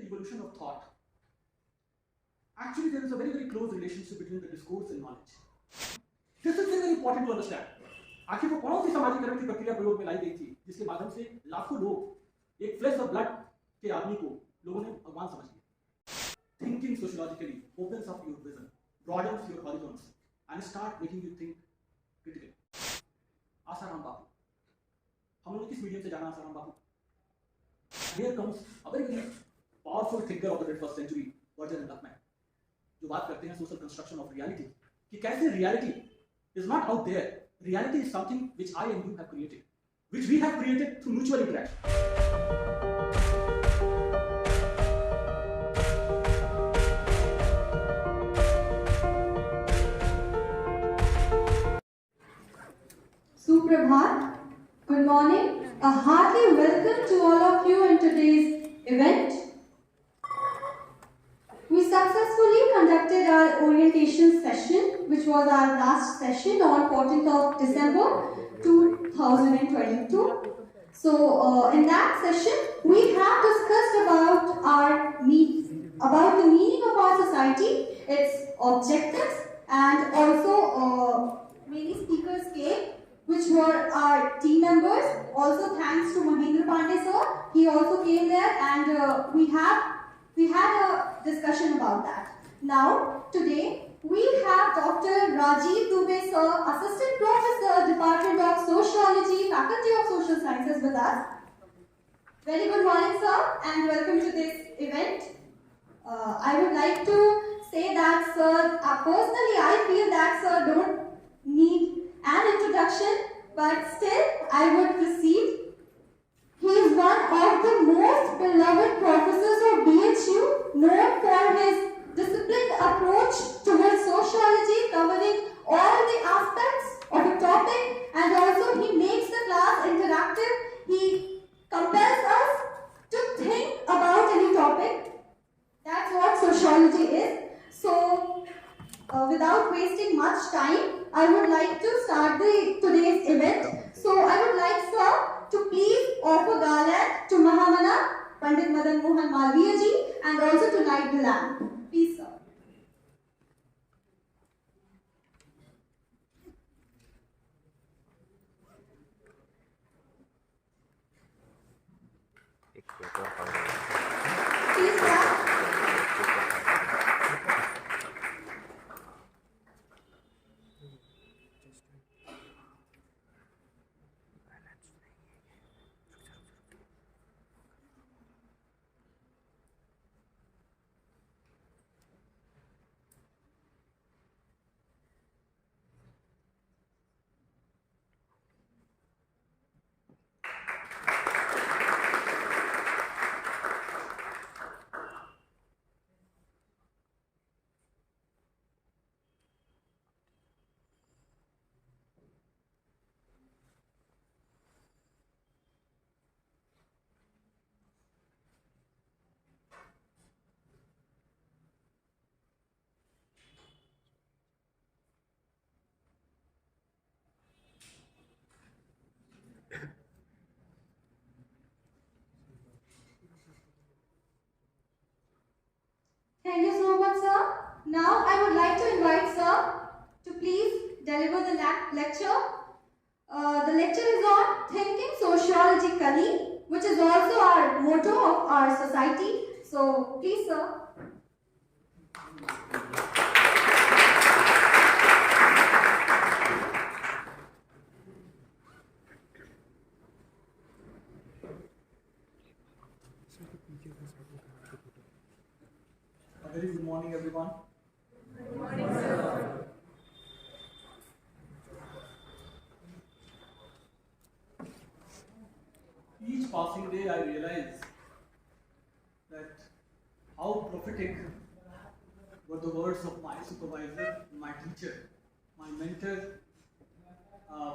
evolution of thought. Actually, there is a very, very close relationship between the discourse and knowledge. This is very important to understand. आखिर वो कौन सी समाजीकरण की प्रक्रिया प्रयोग में लाई गई थी जिसके माध्यम से लाखों लोग एक फ्लैश ऑफ ब्लड के आदमी को लोगों ने भगवान समझ लिया. Thinking sociologically opens up your vision, broadens your horizons, and start making you think critically. Asaram Bapu, हम लोगों ने किस मीडियम से जाना Asaram Bapu? Here comes a very, very powerful thinker of the 21st century, Bowmann, जो बात करते हैं social construction of reality, कि कैसे reality is not out there. Reality is something which I and you have created, which we have created through mutual interaction. Suprabhat, good morning. A hearty welcome to all of you in today's event. We successfully conducted our orientation session, which was our last session on 14th of December 2022. So, in that session, we have discussed about the meaning of our society, its objectives, and also many speakers came, which were our team members. Also, thanks to Mahendra Pandey sir, he also came there, and we had a discussion about that. Now, today, we have Dr. Rajeev Dubey sir, Assistant Professor, Department of Sociology, Faculty of Social Sciences with us. Very good morning sir, and welcome to this event. I would like to say that sir, personally I feel that sir don't need an introduction, but still I would proceed. He is one of the most beloved professors of BHU, known for his disciplined approach towards sociology, covering all the aspects of a topic, and also he makes the class interactive. He compels us to think about any topic. That's what sociology is. So, without wasting much time, I would like to start today's event. So, I would like sir to please offer garland to Mahamana Pandit Madan Mohan Malviya ji, and also to light the lamp. Please, sir. Please, sir. Thank you so much, sir. Now I would like to invite sir to please deliver the lecture. The lecture is on thinking sociologically, which is also our motto of our society. So, please, sir. A very good morning, everyone. Good morning, sir. Each passing day, I realize that how prophetic were the words of my supervisor, my teacher, my mentor,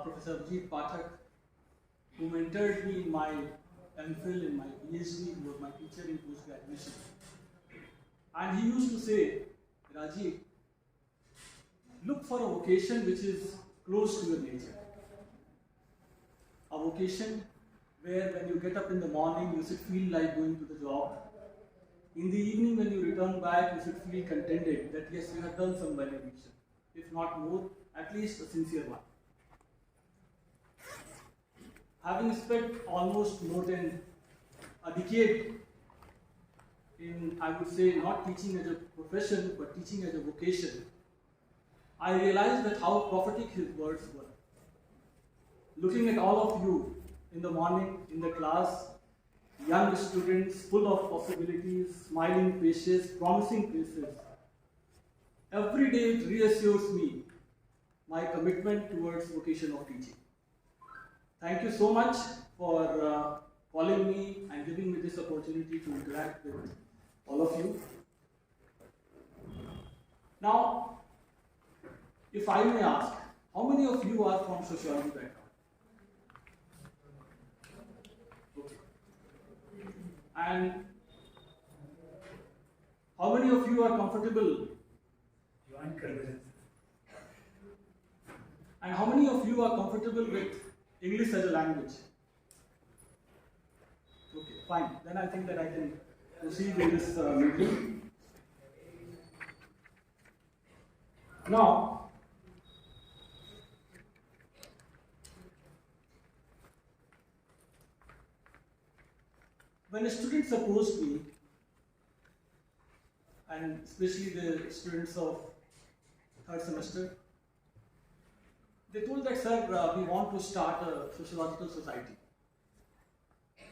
Professor Rajeev Pathak, who mentored me in my MPhil, in my PhD, who was my teacher in post-graduation. And he used to say, Rajeev, look for a vocation which is close to your nature. A vocation where when you get up in the morning, you should feel like going to the job. in the evening when you return back, you should feel contented that yes, you have done some valuation. If not more, at least a sincere one. Having spent almost more than a decade in, I would say, not teaching as a profession, but teaching as a vocation, I realized that how prophetic his words were. Looking at all of you in the morning, in the class, young students full of possibilities, smiling faces, promising faces, every day it reassures me my commitment towards vocation of teaching. Thank you so much for calling me and giving me this opportunity to interact with all of you. Now, if I may ask, how many of you are from sociology background? Okay. And how many of you are comfortable? And how many of you are comfortable with English as a language? Okay, fine. Then I think that I can proceed in this meeting. Now, when students approached me, and especially the students of third semester, they told that, sir, we want to start a sociological society,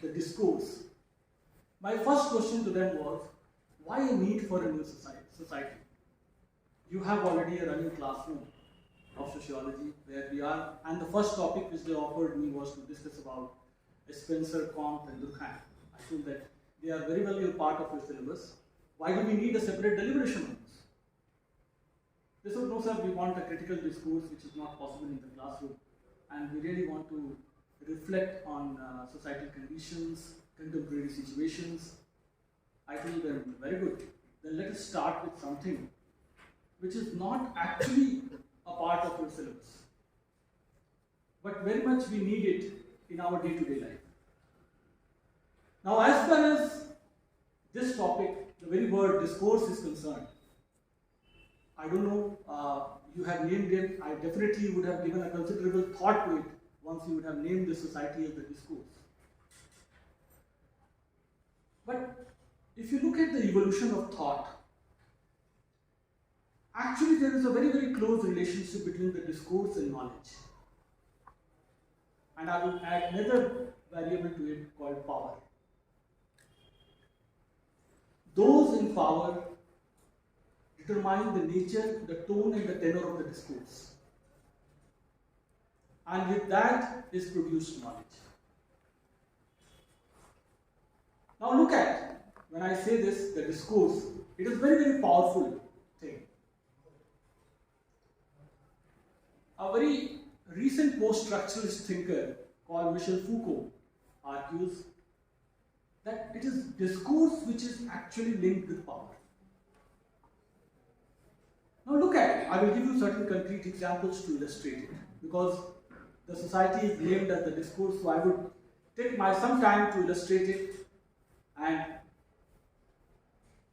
the Discourse. My first question to them was, why a need for a new society? You have already a running classroom of sociology where we are, and the first topic which they offered me was to discuss about Spencer, Comte, and Durkheim. I feel that they are very well a part of your syllabus. Why do we need a separate deliberation on this? They said, no sir, we want a critical discourse which is not possible in the classroom, and we really want to reflect on societal conditions, contemporary situations. I told them, very good, then let us start with something which is not actually a part of your syllabus, but very much we need it in our day-to-day life. Now, as far as this topic, the very word discourse is concerned, I don't know, you have named it, I definitely would have given a considerable thought to it once you would have named the society as the Discourse. But if you look at the evolution of thought, actually there is a very, very close relationship between the discourse and knowledge. And I will add another variable to it called power. Those in power determine the nature, the tone, and the tenor of the discourse. And with that is produced knowledge. Now look at, when I say this, the discourse, it is very, very powerful thing. A very recent post-structuralist thinker called Michel Foucault argues that it is discourse which is actually linked with power. Now look at it. I will give you certain concrete examples to illustrate it, because the society is named as the discourse, so I would take some time to illustrate it. And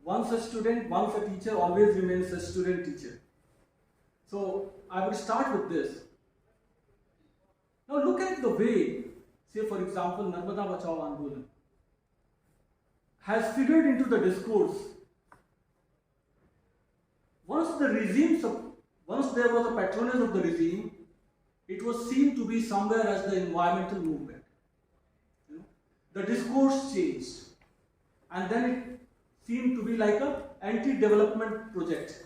once a student, once a teacher, always remains a student-teacher. So I will start with this. Now look at the way, say for example, Narmada Bachao Andolan has figured into the discourse. Once there was a patronage of the regime, it was seen to be somewhere as the environmental movement. The discourse changed, and then it seemed to be like an anti-development project.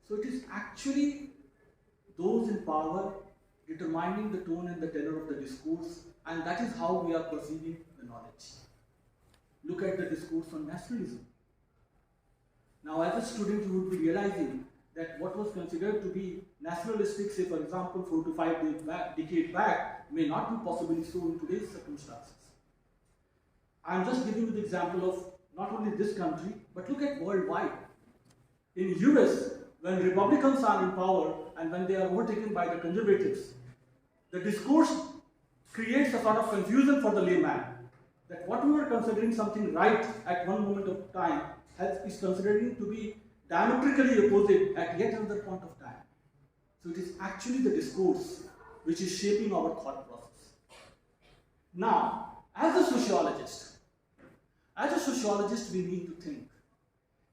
So it is actually those in power determining the tone and the tenor of the discourse, and that is how we are perceiving the knowledge. Look at the discourse on nationalism. Now, as a student, you would be realizing that what was considered to be nationalistic, say for example, 4 to 5 decades back, may not be possibly so in today's circumstances. I am just giving you the example of not only this country, but look at worldwide. In US, when Republicans are in power and when they are overtaken by the conservatives, the discourse creates a sort of confusion for the layman. that what we were considering something right at one moment of time is considering to be diametrically opposite at yet another point of time. So it is actually the discourse which is shaping our thought process. Now, as a sociologist, we need to think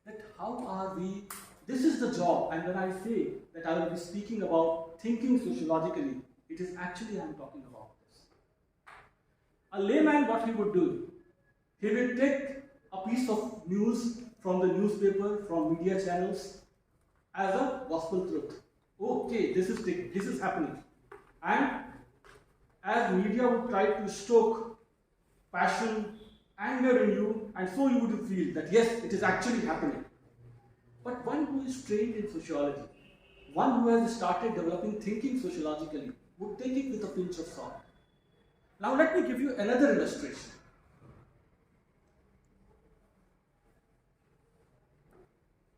that how are we, this is the job, and when I say that I will be speaking about thinking sociologically, it is actually I am talking about this. A layman, what he would do, he will take a piece of news from the newspaper, from media channels, as a gospel truth. Okay, this is happening. And as media would try to stoke passion, anger in you, and so you would feel that yes, it is actually happening. But one who is trained in sociology, one who has started developing thinking sociologically, would take it with a pinch of salt. Now let me give you another illustration.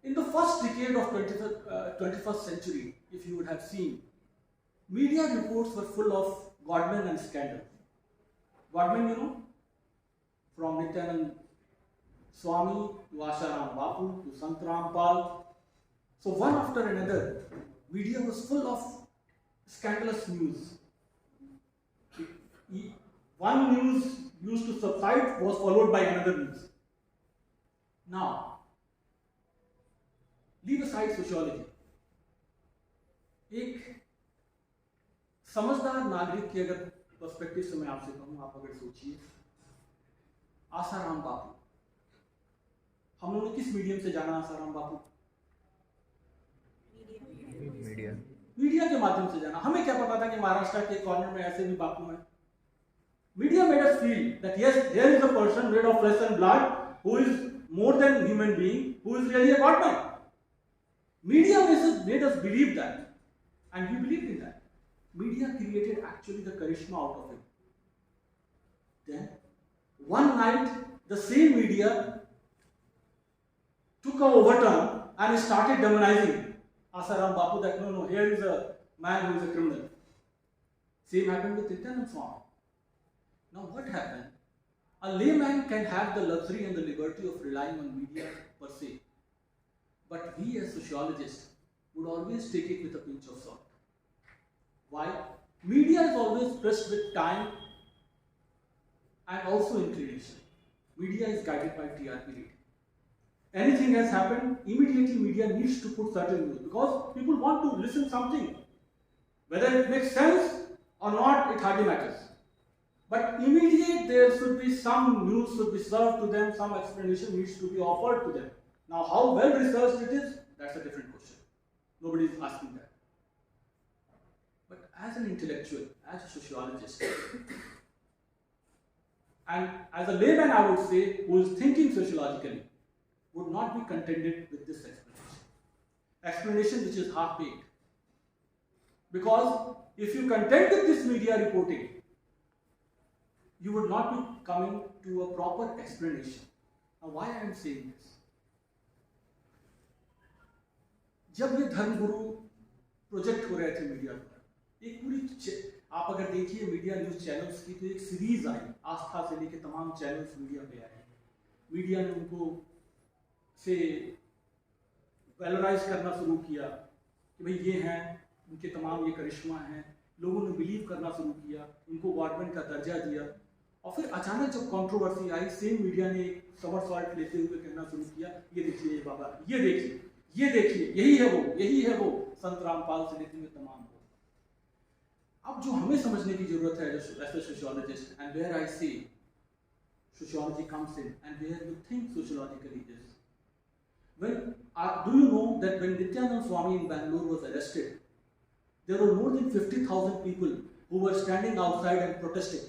In the first decade of 21st century, if you would have seen, media reports were full of Godmen and scandal. Godmen, you know, from Nityanand Swami to Asharam Bapu to Sant Rampal. So one after another, media was full of scandalous news. One news used to subside was followed by another news. Now, leave aside sociology. एक समझदार नागरिक के अगर perspective से मैं आपसे कहूँ, आप अगर सोचिए, आसाराम बापू, हम लोगों ने किस मीडियम से जाना आसाराम बापू? मीडिया के माध्यम से जाना. हमें क्या पता था कि महाराष्ट्र के कॉर्नर में ऐसे भी बापू हैं? Media made us feel that yes, there is a person made of flesh and blood who is more than human being, who is really a godman. Media made us believe that, and we believed in that. Media created actually the charisma out of it. Then, one night, the same media took a overturn and started demonizing Asaram Bapu, that no, here is a man who is a criminal. Same happened with Nityanand Swami. Now what happened? A layman can have the luxury and the liberty of relying on media per se. But we as sociologists would always take it with a pinch of salt. Why? Media is always pressed with time and also inclination. Media is guided by TRP rating. Anything has happened, immediately media needs to put certain news because people want to listen something. Whether it makes sense or not, it hardly matters. But immediately there should be some news should be served to them, some explanation needs to be offered to them. Now how well researched it is, that's a different question. Nobody is asking that. But as an intellectual, as a sociologist, and as a layman I would say, who is thinking sociologically, would not be contented with this explanation. Explanation which is half-baked. Because if you content with this media reporting, you would not be coming to a proper explanation. Now why I am saying this? जब ये धर्मगुरु project हो रहे थे media पर, एक पूरी आप अगर देखिए मीडिया न्यूज चैनल्स की तो एक सीरीज आई, आस्था से लेके तमाम चैनल्स मीडिया पे आए. मीडिया ने उनको से वैलोराइज करना शुरू किया कि भाई ये हैं, उनके तमाम ये करिश्मा हैं, लोगों ने बिलीव करना शुरू किया, उनको गवर्नमेंट का दर्जा दिया. और फिर अचानक जब कंट्रोवर्सी आई, सेम मीडिया ने एक समरसॉल्ट लेते हुए कहना शुरू किया, ये देखिए बाबा, ये देखिए, ये देखिए, यही है वो संत रामपाल से लेते हुए तमाम को. अब जो हमें समझने की जरूरत है as a sociologist, and where I see sociology comes in and where you think sociologically is. When do you know that when Nityanand Swami in Bangalore was arrested, there were more than 50,000 people who were standing outside and protesting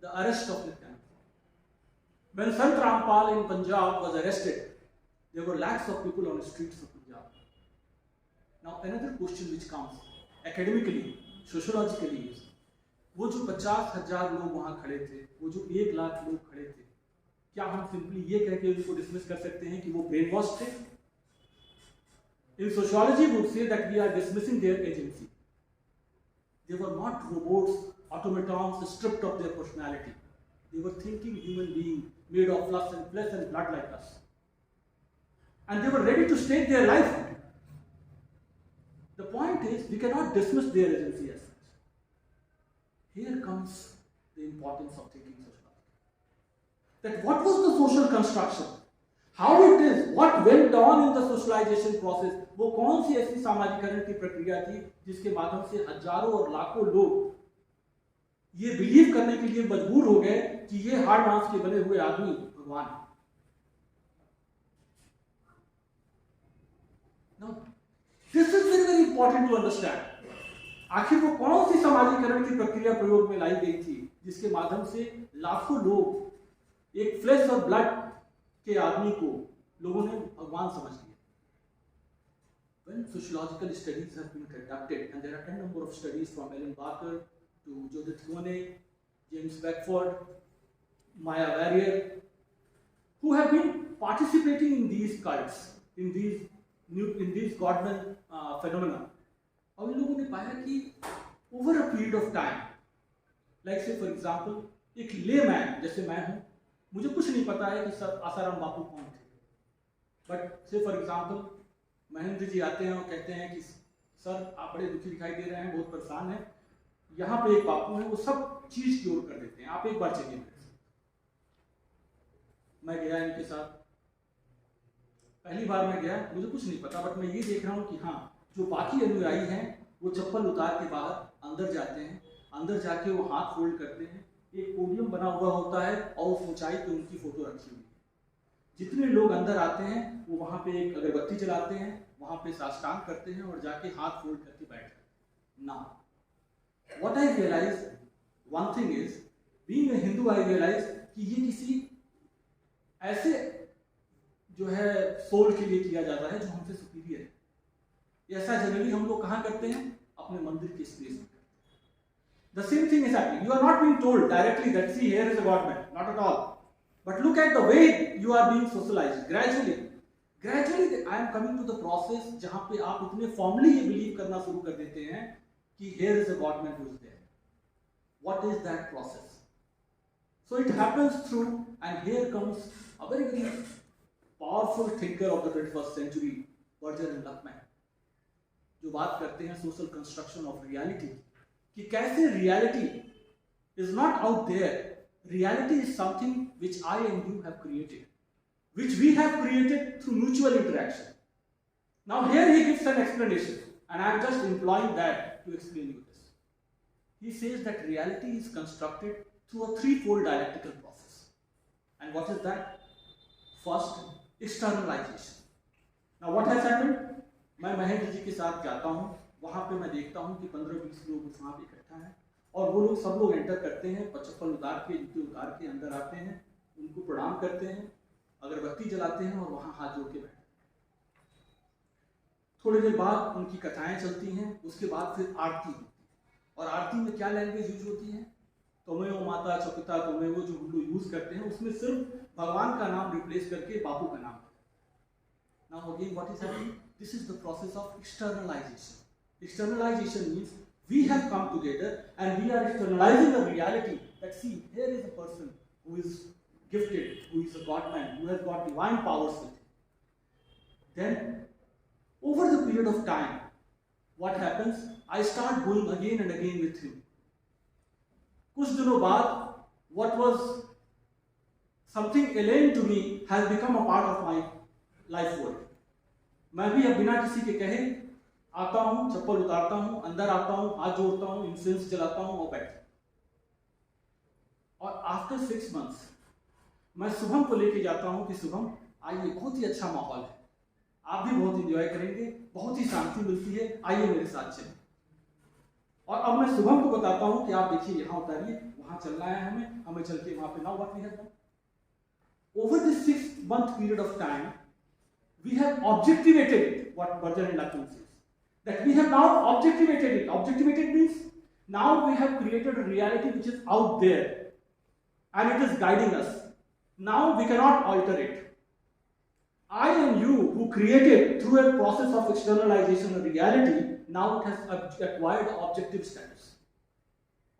the arrest of Nityanand Swami. When Sant Rampal in Punjab was arrested, there were lakhs of people on the streets of Punjab. Now another question which comes academically, sociologically is, वो जो 50,000 लोग वहां खड़े थे, वो जो 1 लाख लोग खड़े थे, क्या हम सिंपली ये कह के उनको डिसमिस कर सकते हैं कि वो ब्रेन वॉश थे? In sociology, we would say that we are dismissing their agency. They were not robots automatons stripped of their personality. They were thinking human beings made of flesh and blood like us. And they were ready to stake their life. The point is, we cannot dismiss their agency as such. Here comes the importance of thinking sociologically. That what was the social construction? How it is, what went on in the socialization process, वो कौन सी ऐसी सामाजिकरण की प्रक्रिया थी जिसके माध्यम से हजारों और लाखों लोग ये बिलीव करने के लिए मजबूर हो गए कि ये हाड़ मांस के बने हुए आदमी भगवान है। Now, this is very very important to understand. आखिर वो कौन सी सामाजिकरण की प्रक्रिया प्रयोग में लाई गई थी जिसके माध्यम से लाखों लोग एक फ्लेश और ब्लड के आदमी को लोगों ने भगवान समझ लिया। When sociological studies have been conducted, and there are 10 number of studies from Ellen Barker to Judith Gone, James Beckford, Maya Warrior, who have been participating in these cults, in these godman phenomena. और इन लोगों ने पाया कि over a period of time, like say for example, एक layman जैसे मैं हूँ, मुझे कुछ नहीं पता है कि सर आसाराम बापू कौन थे, बट से फॉर एग्जाम्पल महेंद्र जी आते हैं और कहते हैं कि सर आप बड़े दुखी दिखाई दे रहे हैं, बहुत परेशान हैं, यहाँ पे एक बापू है, वो सब चीज क्योर कर देते हैं, आप एक बार चलिए मेरे साथ। मैं गया इनके साथ, पहली बार मैं गया, मुझे कुछ नहीं पता, बट मैं ये देख रहा हूँ कि हाँ जो बाकी अनुयायी हैं वो चप्पल उतार के बाहर अंदर जाते हैं, अंदर जाके वो हाथ फोल्ड करते हैं, एक पोडियम बना हुआ होता है और उस ऊंचाई पे उनकी फोटो रखी हुई है। जितने लोग अंदर आते हैं वो वहां पे एक अगरबत्ती जलाते हैं, वहां पे साष्टांग करते हैं और जाके हाथ फोल्ड करके बैठ जाते हैं। Now what I realise, one thing is, being a Hindu I realise कि ये किसी ऐसे जो है सोल के लिए किया जाता है जो हमसे सुपीरियर है। ऐसा जनरली हम लोग कहाँ करते हैं? अपने मंदिर के स्पेस में। The same thing is happening. You are not being told directly that see here is a God man, not at all. But look at the way you are being socialized. Gradually I am coming to the process जहाँ पे आप इतने formally ये believe करना शुरू कर देते हैं कि here is a God man who is there. What is that process? So it happens through, and here comes a very very powerful thinker of the 21st century, Bowmann and Zygmunt, जो बात करते हैं social construction of reality. कि कैसे reality is not out there. Reality is something which I and you have created, which we have created through mutual interaction. Now here he gives an explanation, and I am just employing that to explain you this. He says that reality is constructed through a threefold dialectical process. And what is that? First, externalization. Now what has happened? मैं महेंद्र जी के साथ जाता हूँ, वहाँ पे मैं देखता हूँ कि 15-20 लोग वहाँ पे इकट्ठा हैं और वो लोग सब लोग एंटर करते हैं, चप्पल उतार के, जूते उतार के अंदर आते हैं, उनको प्रणाम करते हैं, अगरबत्ती जलाते हैं और वहाँ हाथ जोड़ के बैठते हैं। थोड़ी देर बाद उनकी कथाएं चलती हैं, उसके बाद फिर आरती होती है। और आरती में क्या लैंग्वेज यूज होती है? तुम्हें माता चपिता तुम्हें वो जो हम लोग यूज करते हैं, उसमें सिर्फ भगवान का नाम रिप्लेस करके बापू का नाम। Now again, what is happening? This is the process of externalization. Externalization means we have come together and we are externalizing a reality that see, here is a person who is gifted, who is a God-man, who has got divine powers with him. Then, over the period of time, what happens? I start going again and again with him. कुछ दिनों बाद, what was something alien to me has become a part of my life world. मैं भी अब बिना किसी के कहे आता हूँ, चप्पल उतारता हूँ, अंदर आता हूँ, हाथ जोड़ता हूँ, इंसेंस जलाता हूँ और बैठता हूँ। और आफ्टर 6 months मैं शुभम को लेके जाता हूँ कि शुभम आइए, बहुत ही अच्छा माहौल है, आप भी बहुत इंजॉय करेंगे, बहुत ही शांति मिलती है, आइए मेरे साथ चलें। और अब मैं शुभम को बताता हूँ कि आप देखिए यहाँ उतारिए, वहाँ चलना है हमें चल के वहाँ पे ना what we have done. Over this 6 month period of time, we have objectivated what Bowmann and Zygmunt says. That we have now objectivated it. Objectivated means now we have created a reality which is out there and it is guiding us. Now we cannot alter it. I and you who created through a process of externalization a reality, now it has acquired objective status.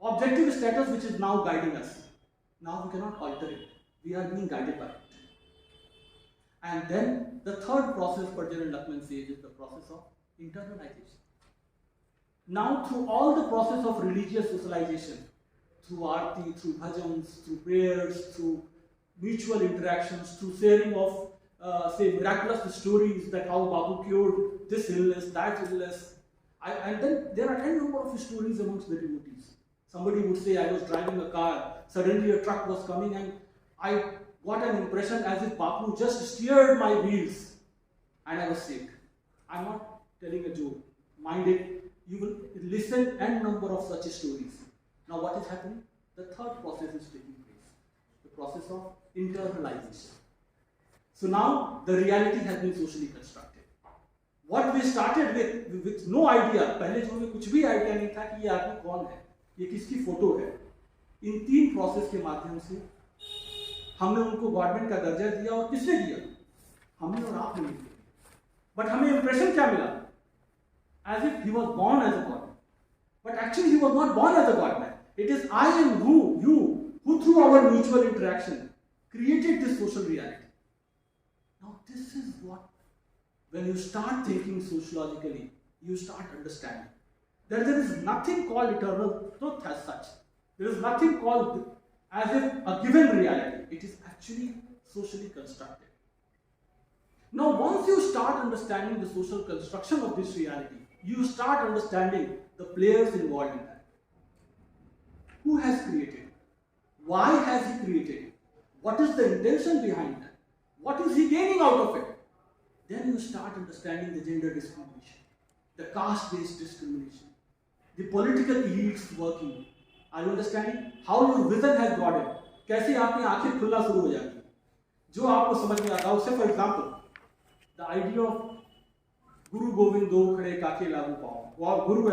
objective status which is now guiding us. Now we cannot alter it. We are being guided by it. And then the third process Purger and Luckman says is the process of internalization. Now through all the process of religious socialization, through arti, through bhajans, through prayers, through mutual interactions, through sharing of say miraculous stories that how Babu cured this illness, that illness, and then there are n number of stories amongst the devotees. Somebody would say, I was driving a car, suddenly a truck was coming and I got an impression as if Bapu just steered my wheels and I was saved. I'm not telling a joke. Mind it, you will listen n number of such stories. Now what is happening? The third process is taking place. The process of internalization. So now the reality has been socially constructed. What we started with no idea, पहले जो हमें कुछ भी idea नहीं था कि ये आदमी कौन है, ये किसकी फोटो है, इन तीन प्रोसेस के माध्यम से हमने उनको गवर्नमेंट का दर्जा दिया और किसने दिया? हमने और आपने दिया. बट हमें इंप्रेशन क्या मिला? As if he was born as a godman. But actually he was not born as a godman. It is I and you who through our mutual interaction created this social reality. Now this is what, when you start thinking sociologically, you start understanding that there is nothing called eternal truth as such. There is nothing called as if a given reality. It is actually socially constructed. Now once you start understanding the social construction of this reality, you start understanding the players involved in that. Who has created? Why has he created? What is the intention behind that? What is he gaining out of it? Then you start understanding the gender discrimination, the caste-based discrimination, the political elites working. Are you understanding how your vision has broadened? कैसे आपकी आंखें खुलना शुरू हो जाती हैं, जो आपको समझ में आता है उससे. For example, the idea of Guru Govind do khade kaake lagu paao, or Guru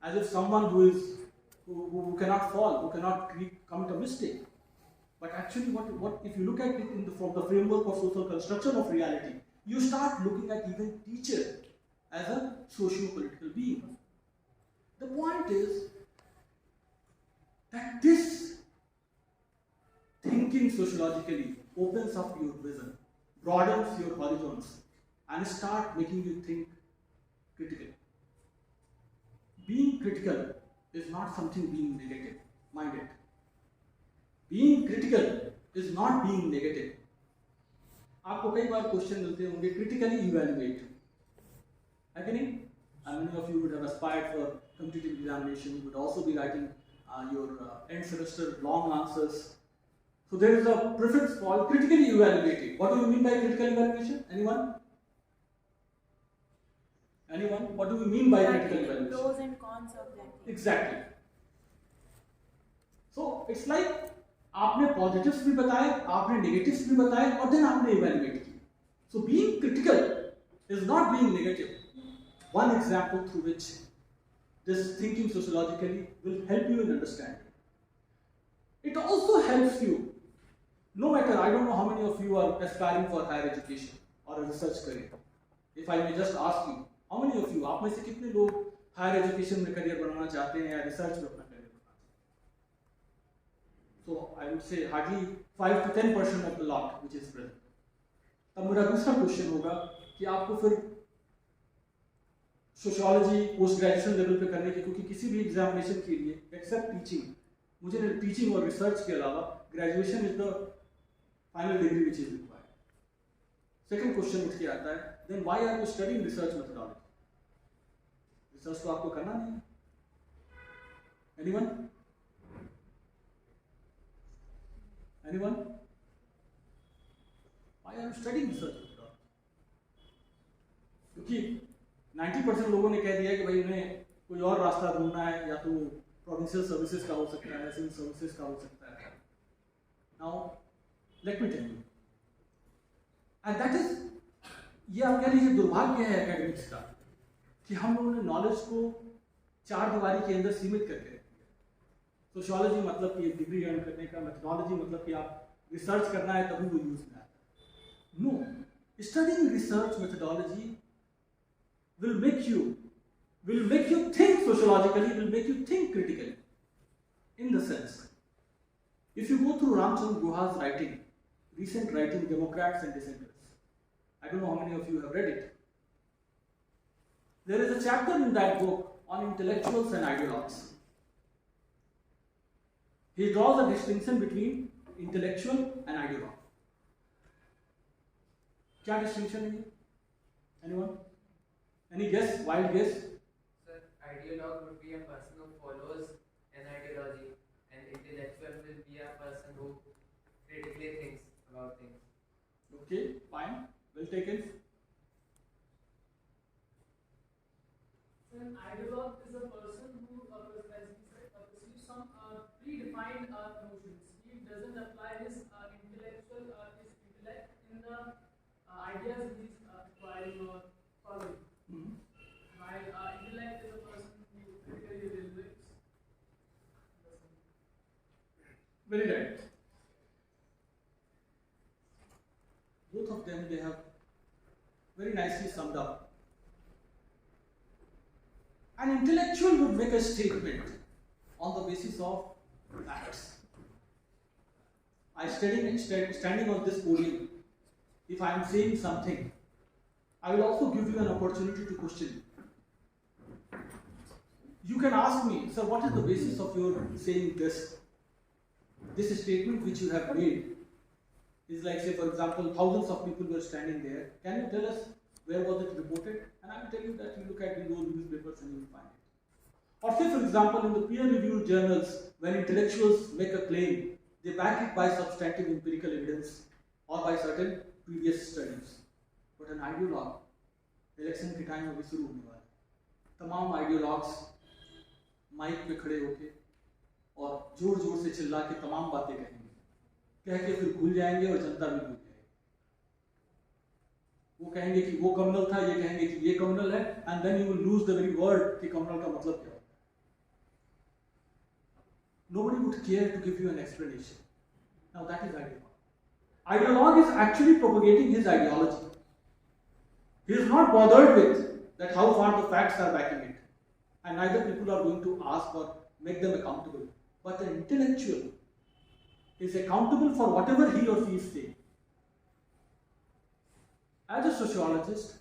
as if someone who cannot fall, who cannot commit a mistake. But actually, what if you look at it from the framework of social construction of reality, you start looking at even teacher as a socio-political being. The point is that this thinking sociologically opens up your vision, broadens your horizons, and start making you think critically. Being critical is not something being negative. Mind it. Being critical is not being negative. आपको कई बार question मिलते होंगे, critically evaluate. है कि नहीं? And many of you would have aspired for competitive examination. You would also be writing your end semester long answers. So there is a preference called critically evaluating. What do you mean by critical evaluation? Anyone? Anyone? What do we mean by critical evaluation? Pros and cons of that. Exactly. So it's like आपने positives भी बताए, आपने negatives भी बताए, और then आपने evaluate किया. So being critical is not being negative. One example through which this thinking sociologically will help you in understanding. It also helps you, no matter, I don't know how many of you are aspiring for higher education or a research career. If I may just ask you, how many of you, आप में से कितने लोग higher education में career बनाना चाहते हैं या research में अपना career बनाना चाहते हैं? So I would say hardly 5 to 10% of the lot which is present. तब मेरा दूसरा क्वेश्चन होगा कि आपको फिर सोशियोलॉजी पोस्ट ग्रेजुएशन लेवल पे करने की, क्योंकि किसी भी एग्जामिनेशन के लिए एक्सेप्ट टीचिंग, मुझे टीचिंग और रिसर्च के अलावा graduation is the final degree which is required. Second question उठ के आता है, then why are you studying research methodology? Research तो आपको करना नहीं है. Anyone? Anyone? Why are you studying research methodology? क्योंकि 90% लोगों ने कह दिया कि भाई उन्हें कोई और रास्ता ढूंढना है, या तो प्रोविंशियल सर्विसेज का हो सकता है, सिविल सर्विसेज का हो सकता है. Now let me tell you, and that is, ये आप कह लीजिए दुर्भाग्य है एकेडमिक्स का कि हम लोगों ने नॉलेज को चार दीवारी के अंदर सीमित करके रख दिया. सोशियोलॉजी मतलब कि डिग्री अर्न करने का, मेथोडोलॉजी मतलब कि आप रिसर्च करना है तभी वो यूज में आता है. No, studying research methodology will make you think sociologically, will make you think critically. in the sense, if you go through Ramchandra Guha's writing, recent writing, Democrats and Dissenters, I don't know how many of you have read it. There is a chapter in that book on intellectuals and ideologues. He draws a distinction between intellectual and ideologue. क्या distinction है ये? Anyone? Any guess? Wild guess? Sir, ideologue would be a person who follows an ideology, and intellectual will be a person who critically thinks about things. Okay, fine. Well taken. So an ideologue is a person who, as we said, perceives some predefined notions. He doesn't apply his intellect in the ideas he's acquiring or following. While intellect is a person who critically evaluates. Very right. Both of them, they have very nicely summed up. An intellectual would make a statement on the basis of facts. Standing on this podium, if I am saying something, I will also give you an opportunity to question it. You can ask me, sir, what is the basis of your saying this? This statement which you have made is like, say, for example, thousands of people were standing there. Can you tell us where was it reported? And I will tell you that you look at those newspapers and you will find it. Or say, for example, in the peer-reviewed journals, when intellectuals make a claim, they back it by substantive empirical evidence or by certain previous studies. But an ideologue, election के time अभी शुरू होने वाला है, तमाम ideologues mic पे खड़े होके और जोर जोर से चिल्ला के तमाम बातें कहेंगे, कह के फिर भूल जाएंगे और जनता भी भूल जाएगी। वो कहेंगे कि वो कम्युनल था, ये कहेंगे कि ये कम्युनल है, and then you will lose the very word कि कम्युनल का मतलब क्या होता है। Nobody would care to give you an explanation. Now that is ideologue. Ideologue is actually propagating his ideology. He is not bothered with that how far the facts are backing it, and neither people are going to ask or make them accountable. But the intellectual is accountable for whatever he or she is saying. As a sociologist,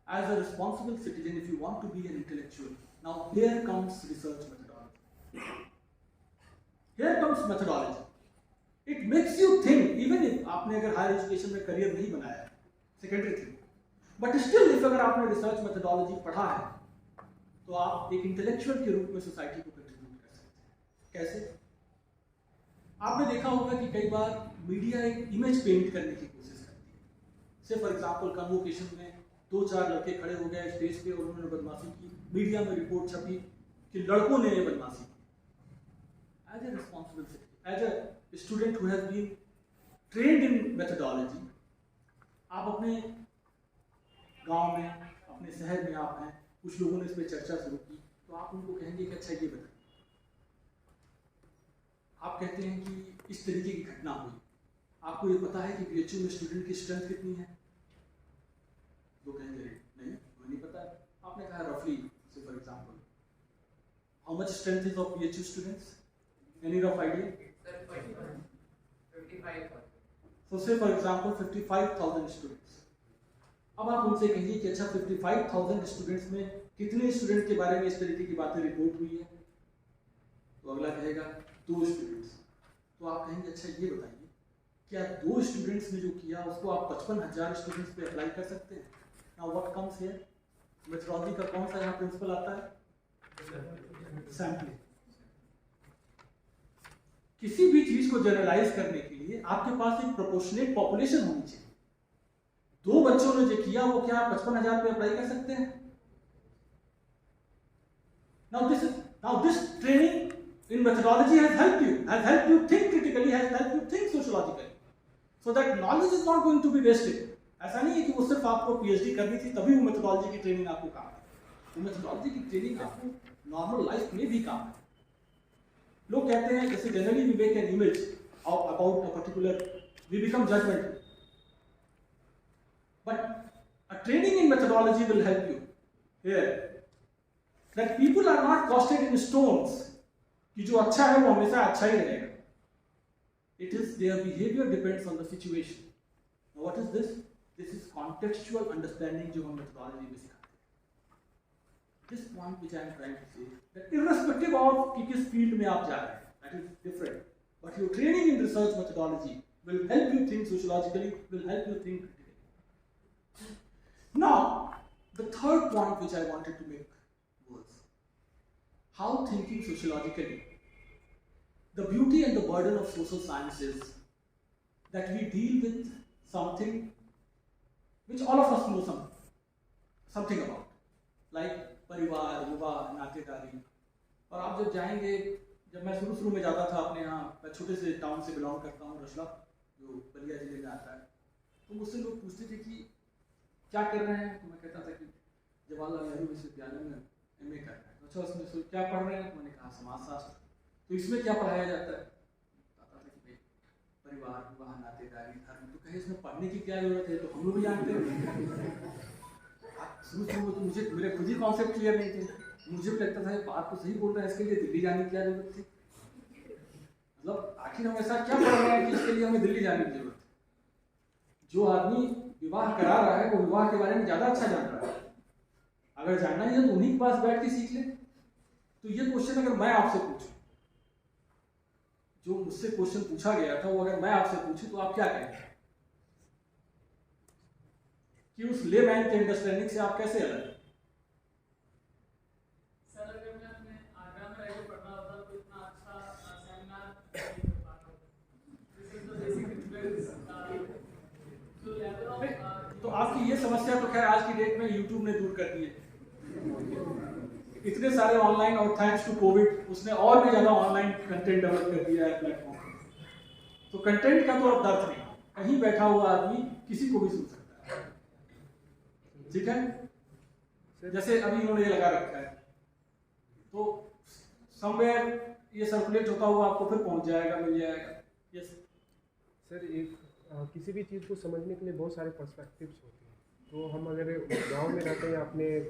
as a responsible citizen, if you want to be an intellectual, now here comes research methodology. Here comes methodology. It makes you think, even if आपने अगर higher education में career नहीं बनाया, secondary thing, but still if अगर आपने research methodology पढ़ा है, तो आप एक intellectual के रूप में society को contribute कर सकते हैं। कैसे? आपने देखा होगा कि कई बार मीडिया एक image paint करने की कोशिश करती है। Say for example, convocation में 2-4 लड़के खड़े हो गए स्टेज पे और उन्होंने बदमाशी की, मीडिया में रिपोर्ट छपी कि लड़कों ने ये बदमाशी की। As a responsible citizen, as a student who has been trained in methodology, आप अपने गांव में, अपने शहर में आप हैं, कुछ लोगों ने इस पर चर्चा शुरू की, तो आप उनको कहेंगे कि अच्छा ये बताइए। आप कहते हैं कि इस तरीके की घटना हुई, आपको ये पता है कि बीएचयू में स्टूडेंट की स्ट्रेंथ कितनी है? वो कहेंगे नहीं, मुझे नहीं पता। आपने कहा रफली, से for example, how much strength is of BHU students? Any rough idea? Sir, 55,000. So say for example 55,000 students. अब आप उनसे कहिए कि अच्छा 55,000 स्टूडेंट्स में कितने स्टूडेंट के बारे में इस तरीके की बातें रिपोर्ट हुई है? तो अगला कहेगा 2 स्टूडेंट्स। तो आप कहेंगे अच्छा ये बताइए, क्या 2 स्टूडेंट्स ने जो किया उसको आप 55,000 स्टूडेंट्स पे अप्लाई कर सकते हैं? Now what comes here? Methodology का कौन सा यहाँ प्रिंसिपल आता है? सैम्पलिंग। किसी भी चीज को जनरलाइज करने के लिए आपके पास एक प्रोपोर्शनेट पॉपुलेशन होनी चाहिए। 2 बच्चों ने जो किया वो क्या 55,000 पे अप्लाई कर सकते हैं? Now this training in methodology has helped you think critically, has helped you think sociologically, so that knowledge is not going to be wasted. ऐसा नहीं है कि वो सिर्फ आपको पीएचडी करनी थी तभी वो मेथोडोलॉजी की ट्रेनिंग आपको काम है। वो मेथोडोलॉजी की ट्रेनिंग आपको नॉर्मल लाइफ में भी काम है। लोग कहते हैं जैसे generally we make an image about a particular, we become judgemental, but a training in methodology will help you here that people are not casted in stones कि जो अच्छा है वो हमेशा अच्छा ही रहेगा. It is their behavior depends on the situation. Now what is this? This is contextual understanding जो हम methodology में सिखाते हैं. This point which I am trying to say that irrespective of कि किस field में आप जा रहे हैं, that is different. But your training in research methodology will help you think sociologically, will help you think critically. Now, the third point which I wanted to make was how thinking sociologically. The beauty and the burden of social science is that we deal with something which all of us know something about, like परिवार, विवाह, नातेदारी. और आप जब जाएंगे, जब मैं शुरू में जाता था अपने यहाँ, मैं छोटे से टाउन से बिलोंग करता हूँ, रशला, जो बलिया जिले में आता है, तो मुझसे लोग पूछते थे कि क्या कर रहे हैं, तो मैं कहता था कि जवाहरलाल नेहरू विश्वविद्यालय में MA कर रहे हैं. अच्छा, उसमें क्या पढ़ रहे हैं? तो मैंने कहा समाजशास्त्र. तो इसमें क्या पढ़ाया जाता है? बताता था कि भाई परिवार, विवाह, नातेदारी, धर्म. तो कहे इसमें पढ़ने की क्या जरूरत है, तो हम लोग भी जानते हैं. शुरू में तो मुझे मेरे खुद ही कॉन्सेप्ट क्लियर नहीं थे. मुझे भी लगता था ये बात तो सही बोल रहा है, इसके लिए दिल्ली जाने की क्या जरूरत थी. मतलब आखिर हम ऐसा क्या पढ़ रहे हैं कि इसके लिए हमें दिल्ली जाने की जरूरत है. जो आदमी विवाह करा रहा है वो विवाह के बारे में ज्यादा अच्छा जान रहा है. अगर जानना ही है तो उन्हीं के पास बैठ के सीख ले. तो ये क्वेश्चन अगर मैं आपसे पूछूं, जो मुझसे क्वेश्चन पूछा गया था वो अगर मैं आपसे पूछूं, तो आप क्या कहेंगे कि उस लेमैन के अंडरस्टैंडिंग से आप कैसे अलग हैं? सर, अगर मैं अपने आगरा में रह के पढ़ना होता तो इतना अच्छा सेमिनार नहीं कर पाता. This is the basic difference. तो लेवल ऑफ तो आपकी ये समस्या तो खैर आज की डेट में यूट्यूब ने दूर कर दी है. इतने सारे ऑनलाइन, और थैंक्स टू कोविड उसने और भी ज्यादा ऑनलाइन कंटेंट डेवलप कर दिया है प्लेटफॉर्म. तो कंटेंट का तो अब दर्द नहीं, कहीं बैठा हुआ आदमी किसी को भी सुन सकता है. ठीक है, जैसे अभी इन्होंने ये लगा रखा है, तो समवेयर ये सर्कुलेट होता हुआ आपको फिर पहुंच जाएगा, मिल जाएगा. यस सर, एक किसी भी चीज़ को समझने के लिए बहुत सारे पर्सपेक्टिव्स होते हैं. तो हम अगर गांव में रहते हैं या अपने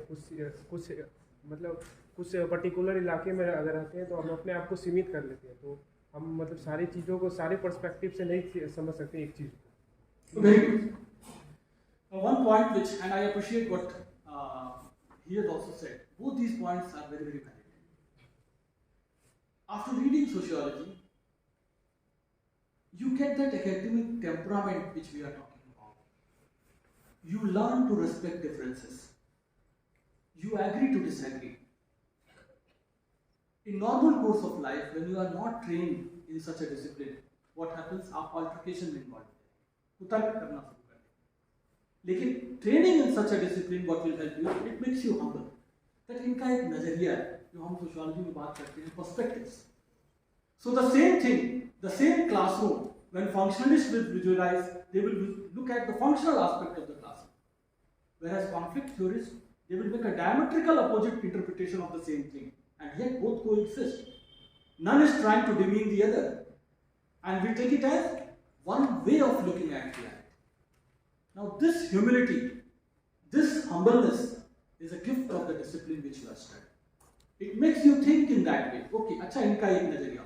कुछ पर्टिकुलर इलाके में अगर रहते हैं, तो हम अपने आप को सीमित कर लेते हैं. तो हम मतलब सारी चीज़ों को सारे पर्सपेक्टिव से नहीं समझ सकते एक चीज़ को. Very good. One point which, and I appreciate what he has also said, both these points are very, very valid. After reading sociology, you get that academic temperament which we are talking about. You learn to respect differences. You agree to disagree. In normal course of life, when you are not trained in such a discipline, what happens? आप altercation में involved हैं, तो तर्क करना शुरू करते हैं. लेकिन training in such a discipline, what will help you? It makes you humble. That इनका एक नजरिया है जो हम sociology में बात करते हैं, perspectives. So the same thing, the same classroom, when functionalists will visualize, they will look at the functional aspect of the classroom. Whereas conflict theorists, they will make a diametrical opposite interpretation of the same thing, and yet both coexist. None is trying to demean the other, and we take it as one way of looking at reality. Now this humility, this humbleness is a gift of the discipline which you are studying. It makes you think in that way. Okay, अच्छा इनका एक नजरिया.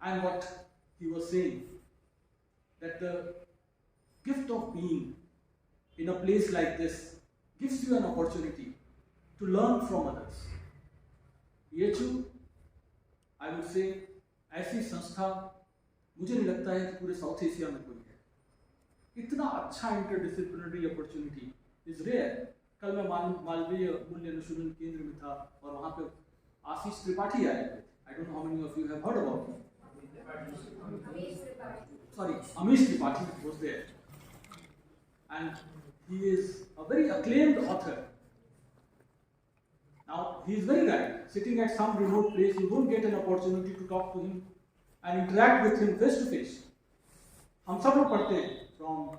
And what he was saying, that the gift of being in a place like this gives you an opportunity to learn from others. BHU, I would say, ऐसी संस्था मुझे नहीं लगता है कि पूरे साउथ एशिया में कोई है. इतना अच्छा इंटरडिसिप्लिनरी अपॉर्चुनिटी इज रेयर. कल मैं मालवीय मूल्य अनुशीलन केंद्र में था और वहाँ पे आशीष त्रिपाठी आए थे. I don't know how many of you have heard about him. Amish Tripathi was there, and he is a very acclaimed author. Now he is very right. Sitting at some remote place, you don't get an opportunity to talk to him and interact with him face to face. हम सब लोग पढ़ते हैं from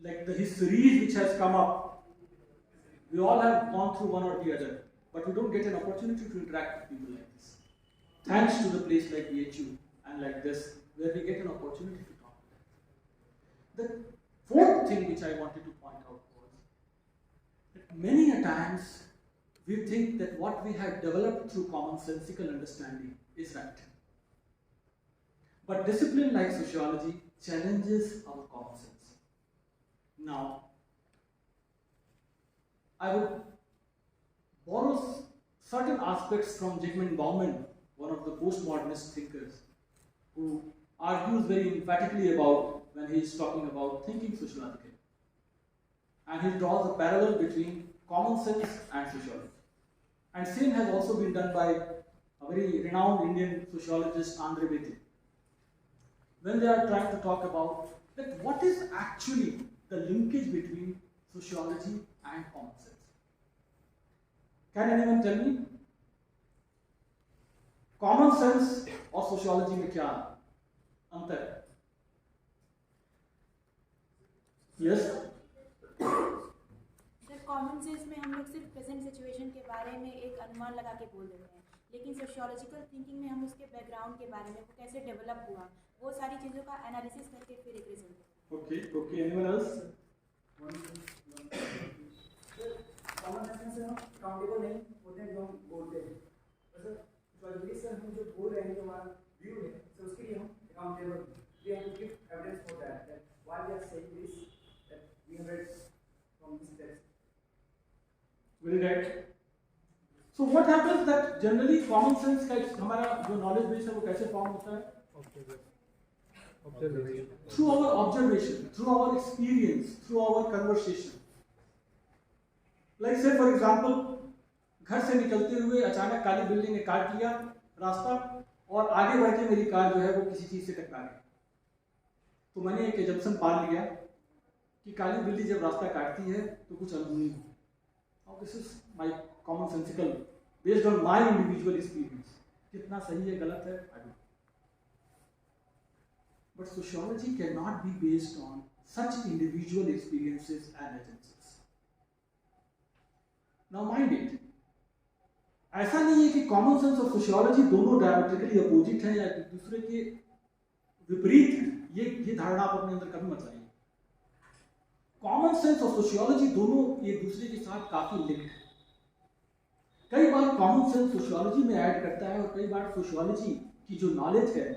like his series which has come up. We all have gone through one or the other, but we don't get an opportunity to interact with people like this. Thanks to the place like BHU and like this, where we get an opportunity to talk. The fourth thing which I wanted to point out was that many a times we think that what we have developed through commonsensical understanding is right. But discipline like sociology challenges our common sense. Now, I would borrow certain aspects from Zygmunt Bowmann, one of the postmodernist thinkers, who argues very emphatically about when he is talking about thinking sociologically. And he draws a parallel between common sense and sociology. And same has also been done by a very renowned Indian sociologist, Andre Bedi, when they are trying to talk about that what is actually the linkage between sociology and common sense. Can anyone tell me? Common sense और sociology में क्या अंतर है? Yes. Sir common sense में हम लोग सिर्फ present situation के बारे में एक अनुमान लगा के बोल देते हैं, लेकिन सोशियोलॉजिकल थिंकिंग में हम उसके बैकग्राउंड के बारे में, वो कैसे डेवलप हुआ, वो सारी चीज़ों का एनालिसिस करके फिर एक result. Okay. Anyone else? Common sense से हम काउंटेबल नहीं होते हैं जो हम बोलते हैं। सोशियोलॉजिकली सर हम जो बोल रहे हैं, जो हमारा व्यू है, तो उसके लिए हम accountable, we have to give evidence for that why we are saying this, that we have read from this text. Very right. So what happens that generally common sense का हमारा जो knowledge base है वो कैसे form होता है? Observation. Through our observation, through our experience, through our conversation. Like say for example, घर से निकलते हुए अचानक काली बिल्ली ने काट लिया रास्ता और आगे बढ़ के मेरी कार जो है वो किसी चीज से टकरा गई, तो मैंने एक एजम्पशन पाल लिया कि काली बिल्ली जब रास्ता काटती है तो कुछ अनहोनी हो। Now this is my commonsensical based on my individual experience. कितना सही है गलत है I don't know. But sociology cannot be based on such individual experiences and agencies. Now mind it, ऐसा नहीं है कि कॉमन सेंस और सोशियोलॉजी दोनों डायमेट्रिकली अपोजिट हैं या एक दूसरे के विपरीत हैं। ये धारणा आप अपने अंदर कभी मत लाइए। कॉमन सेंस और सोशियोलॉजी दोनों एक दूसरे के साथ काफी लिंक्ड हैं। कई बार कॉमन सेंस सोशियोलॉजी में ऐड करता है और कई बार सोशियोलॉजी की जो नॉलेज है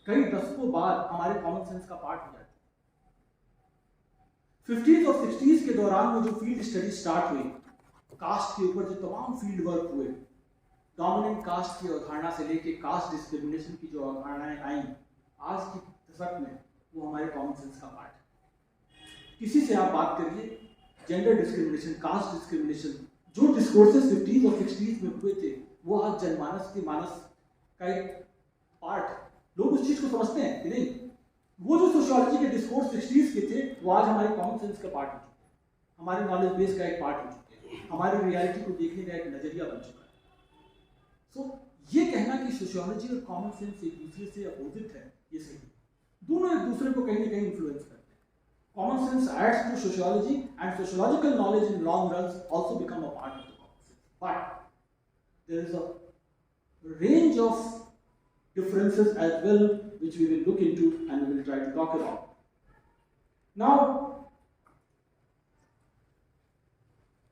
कई दशकों बाद हमारे कॉमन सेंस का पार्ट हो जाती है। 50s और 60s के दौरान में जो फील्ड स्टडी स्टार्ट हुई, कास्ट के ऊपर जो तमाम फील्ड वर्क हुए, डोमिनेंट कास्ट की अवधारणा से लेके कास्ट डिस्क्रिमिनेशन की जो अवधारणाएं आई, आज की दशक में वो हमारे कॉमन सेंस का पार्ट है। किसी से आप बात करिए, जेंडर डिस्क्रिमिनेशन, कास्ट डिस्क्रिमिनेशन, जो डिस्कोर्सेस 50s और 60s में हुए थे वो आज जनमानस के मानस का एक पार्ट, लोग उस चीज को समझते हैं कि नहीं। वो जो सोशियोलॉजी के डिस्कोर्स 60s के थे वो आज हमारे कॉमन सेंस का पार्ट हो चुके हैं, हमारे नॉलेज बेस का एक पार्ट हो चुके हैं, हमारी रियलिटी को देखने का एक नजरिया बन चुका है। सो ये कहना कि सोशियोलॉजी और कॉमन सेंस एक दूसरे से अपोजिट है, ये सही है। दोनों एक दूसरे को कहीं ना कहीं इन्फ्लुएंस करते हैं। Common sense adds to sociology, and sociological knowledge in long runs also become a part of the common sense. But there is a range of differences as well, which we will look into and we will try to talk about. Now,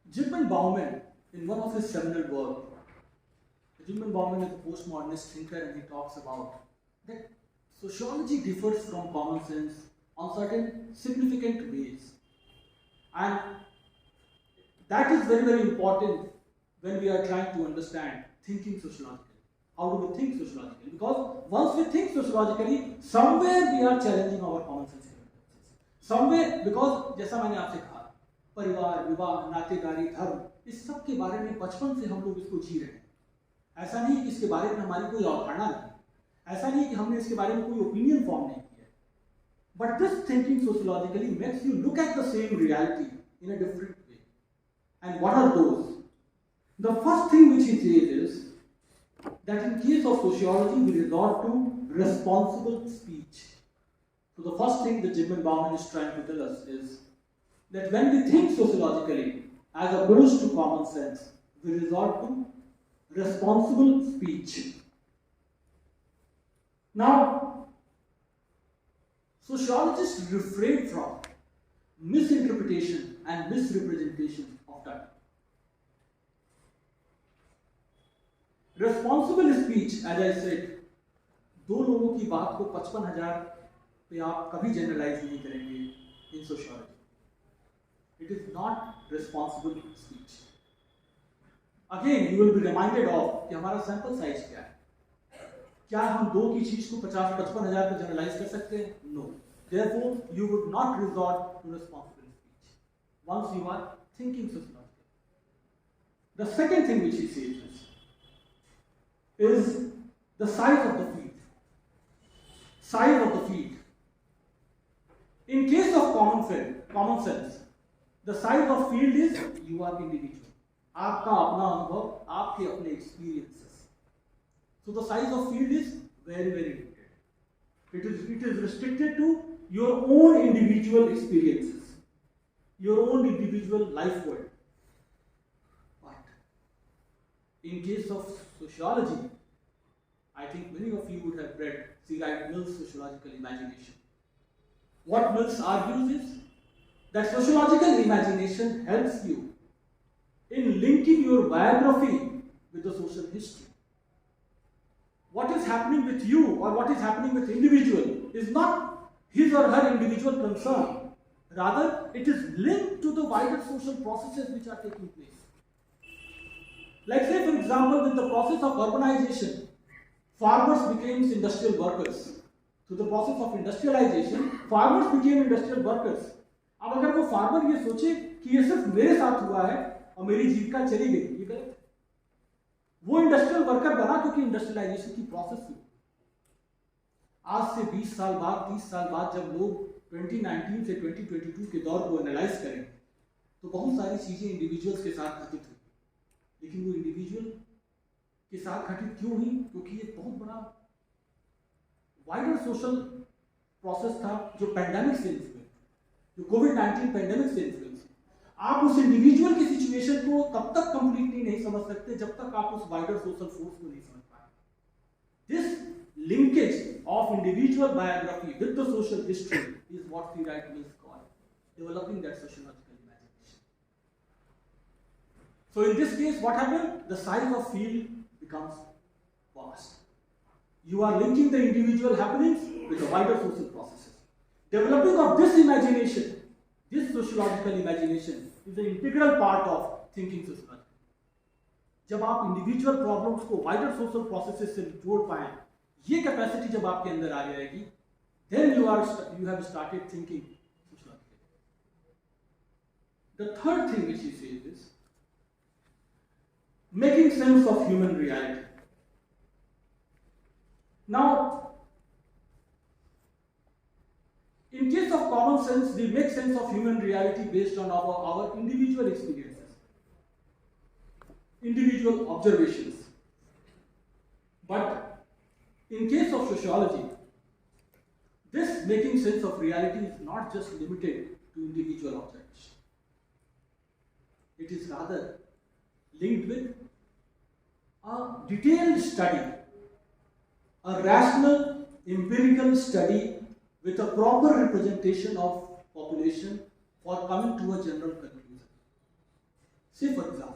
Zygmunt Bowmann, in one of his seminal work, Zygmunt Bowmann is a postmodernist thinker, and he talks about that sociology differs from common sense on certain significant ways, and that is very, very important when we are trying to understand thinking sociologically. How do we think sociologically? Because once we think sociologically, somewhere we are challenging our common sense experiences. Somewhere, because जैसा मैंने आपसे कहा, परिवार, विवाह, नातेदारी, धर्म, इस सब के बारे में बचपन से हम लोग इसको जी रहे हैं। ऐसा नहीं कि इसके बारे में हमारी कोई अवधारणा नहीं, ऐसा नहीं कि हमने इसके बारे में कोई ओपिनियन फॉर्म नहीं किया। But this thinking sociologically makes you look at the same reality in a different way. And what are those? The first thing which he says is that in case of sociology, we resort to responsible speech. So the first thing that Zygmunt Bowmann is trying to tell us is that when we think sociologically, as opposed to common sense, we resort to responsible speech. Now, sociologists refrain from misinterpretation and misrepresentation of data. Responsible speech, as I said, दो लोगों की बात को 55,000 पे आप कभी generalise नहीं करेंगे इन sociology. It is not responsible speech. Again, you will be reminded of कि हमारा सैंपल साइज क्या है. क्या हम दो की चीज को 50-55,000 पे जनरलाइज कर सकते हैं? No. Therefore, you would not resort to responsible speech once you are thinking sociologically. The second thing which he says is the size of the field. Size of the field. In case of common sense, the size of field is you are individual. आपका अपना अनुभव, आपके अपने experiences. So the size of field is very, very limited. It is restricted to your own individual experiences, your own individual life world. But in case of sociology, I think many of you would have read Zygmunt's Sociological imagination. What Mills argues is that sociological imagination helps you in linking your biography with the social history. What is happening with you or what is happening with individual is not his or her individual concern. Rather, it is linked to the wider social processes which are taking place. Like say for example, with the process of urbanization, farmers became industrial workers. Through the process of industrialization, farmers became industrial workers. अब अगर वो farmer ये सोचे कि ये सिर्फ मेरे साथ हुआ है और मेरी जीविका चली गई, ये गलत है. वो इंडस्ट्रियल वर्कर बना क्योंकि इंडस्ट्रियलाइजेशन की प्रोसेस हुई. आज से 20 साल बाद, 30 साल बाद जब लोग 2019 से 2022 के दौर को एनालाइज करें तो बहुत सारी चीजें इंडिविजुअल्स के साथ घटित हुई. लेकिन वो इंडिविजुअल के साथ घटित क्यों हुई? क्योंकि ये बहुत बड़ा वाइडर सोशल प्रोसेस था जो पैंडेमिक से इन्फ्लुएंस, जो कोविड-19 पैंडेमिक से इन्फ्लुएंस. आप उस इंडिविजुअल की सिचुएशन को तब तक कंप्लीटली नहीं समझ सकते जब तक आप उस वाइडर सोशल फोर्स को नहीं समझ पाए. This linkage of individual biography with the social history is what Freud Mills called developing that sociological imagination. So in this case, what happened? The size of field becomes vast. You are linking the individual happenings with the wider social processes. Developing of this imagination, this sociological imagination, is an integral part of thinking sociology. जब आप individual problems को wider social processes से जोड़ पाए, ये capacity जब आपके अंदर आ जाएगी, then you have started thinking sociologically. The third thing which he says is making sense of human reality. Now, in case of common sense, we make sense of human reality based on our individual experiences, individual observations. But in case of sociology, this making sense of reality is not just limited to individual observation. It is rather linked with a detailed study, a rational, empirical study with a proper representation of population for coming to a general conclusion. Say for example,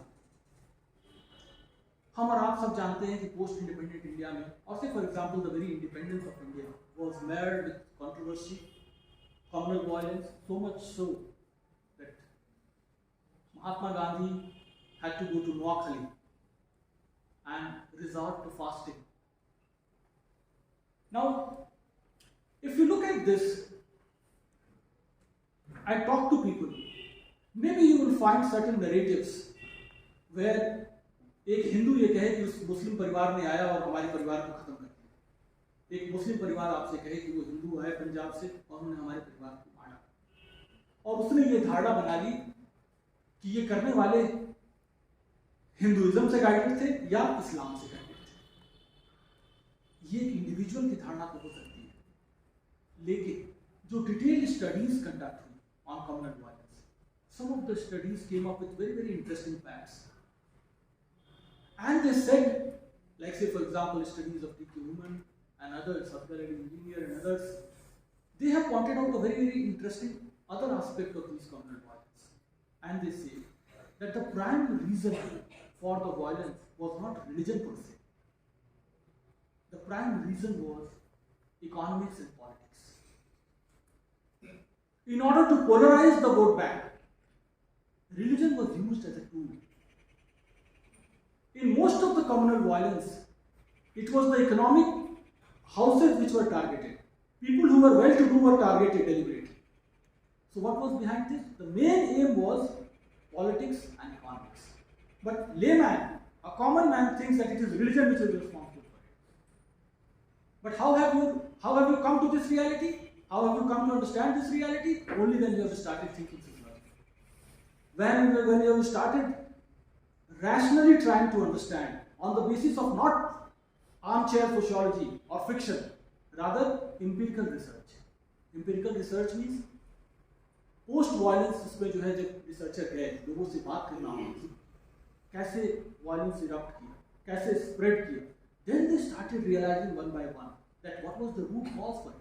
हम और आप सब जानते हैं कि post independent India में, और से for example the very independence of India was marred with controversy, communal violence, so much so that Mahatma Gandhi had to go to Noakhali and resort to fasting. Now, if you look at this, I talk to people, maybe you will find certain narratives where एक हिंदू ये कहे कि उस मुस्लिम परिवार ने आया और हमारे परिवार को खत्म कर दिया. एक मुस्लिम परिवार आपसे कहे कि वो हिंदू आए पंजाब से और उन्होंने हमारे परिवार को मारा, और उसने ये धारणा बना ली कि ये करने वाले हिंदुइज्म से गाइडेड थे या इस्लाम से गाइडेड थे. ये एक इंडिविजुअल की धारणा तो हो सकती है, लेकिन जो डिटेल स्टडीज कंडक्ट हुई on communal violence, some of the studies came up with very very interesting facts. And they said, like say for example, studies of D.K. Bowmann and others, Sociological engineer and others, they have pointed out a very, very interesting other aspect of these communal violence. And they say that the primary reason for the violence was not religion per se. The prime reason was economics and politics. In order to polarize the vote bank, religion was used as a tool. In most of the communal violence, it was the economic houses which were targeted. People who were well-to-do were targeted deliberately. So what was behind this? The main aim was politics and economics. But layman, a common man, thinks that it is religion which is responsible for it. But how have you come to this reality? How have you come to understand this reality? Only when you have started thinking sociologically. When you have started rationally trying to understand on the basis of not armchair sociology or fiction, rather empirical research. Empirical research means post-violence इसमें जो है जब researcher गए लोगों से बात करना हो कैसे violence erupt किया कैसे spread किया, then they started realizing one by one that what was the root cause for it.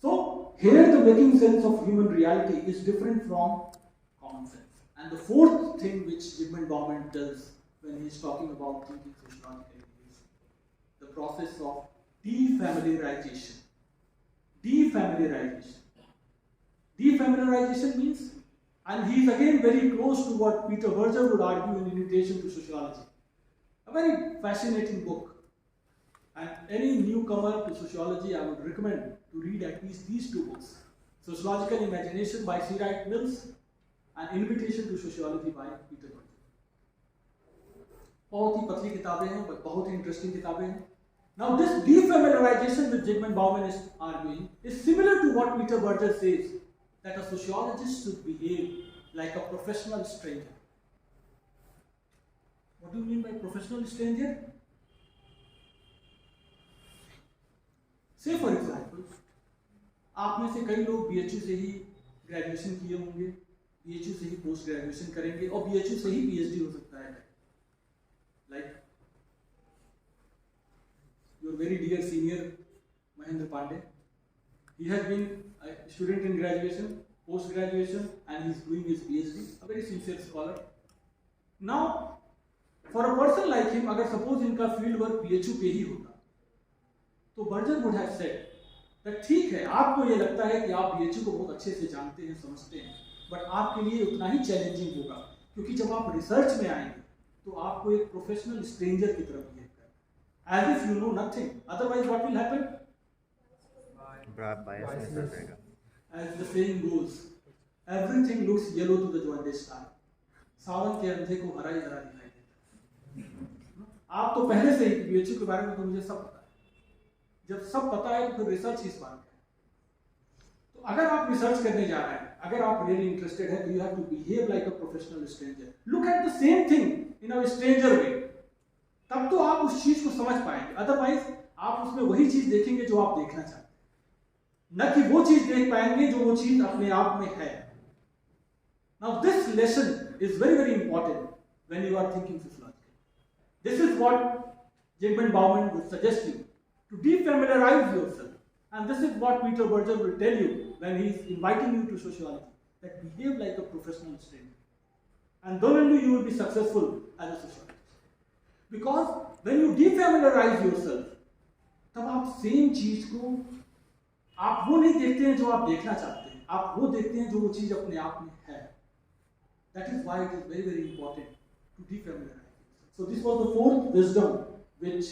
So here the making sense of human reality is different from common sense. And the fourth thing which Zygmunt Bowmann does when he is talking about thinking sociologically is the process of defamiliarization. Defamiliarization means, and he is again very close to what Peter Berger would argue in Invitation to Sociology. A very fascinating book. And any newcomer to sociology, I would recommend to read at least these two books. Sociological Imagination by C. Wright Mills and Invitation to Sociology by Peter Berger. बहुत ही पतली किताबें हैं, but बहुत ही interesting किताबें हैं. Now this defamiliarization which Zygmunt Bowmann is arguing is similar to what Peter Berger says, that a sociologist should behave like a professional stranger. What do you mean by professional stranger? Say for example, आप में से कई लोग BHU से ही graduation किए होंगे, BHU से ही post graduation करेंगे और BHU से ही PhD हो सकता है. Like your very dear senior Mahendra Pandey, he has been a student in graduation, post graduation, and he is doing his PhD, a very sincere scholar. Now, for a person like him, अगर suppose इनका field work BHU पे ही होता, तो Berger would have said that ठीक है, आपको ये लगता है कि आप BHU को बहुत अच्छे से जानते हैं, समझते हैं, but आपके लिए उतना ही challenging होगा, क्योंकि जब आप research में आएंगे, तो आपको एक professional stranger की तरफ behave करना, as if you know nothing. Otherwise, what will happen? As the saying goes, everything looks yellow to the jaundiced eye. सावन के अंधे को हरा ही हरा दिखाई देता है. आप तो पहले से ही BHU के बारे में तो मुझे सब पता है. जब सब पता है तो फिर रिसर्च किस बात का है? तो अगर आप रिसर्च करने जा रहे हैं, अगर आप रियली इंटरेस्टेड है, तो you have to behave like a professional stranger. Look at the same thing in a stranger way. तब तो आप उस चीज को समझ पाएंगे. अदरवाइज आप उसमें वही चीज देखेंगे जो आप देखना चाहते हैं, न कि वो चीज देख पाएंगे जो वो चीज अपने आप में है. Now this lesson is very, very important when you are thinking sociologically. This is what Zygmunt Bowmann would suggest you, to defamiliarize yourself. And this is what Peter Berger will tell you when he is inviting you to sociology, that behave like a professional stranger. And then only you will be successful as a sociologist. Because when you defamiliarize yourself, तब आप same चीज को आप वो नहीं देखते हैं जो आप देखना चाहते हैं, आप वो देखते हैं जो वो चीज अपने आप में है. That is why it is very, very important to defamiliarize yourself. So this was the fourth wisdom which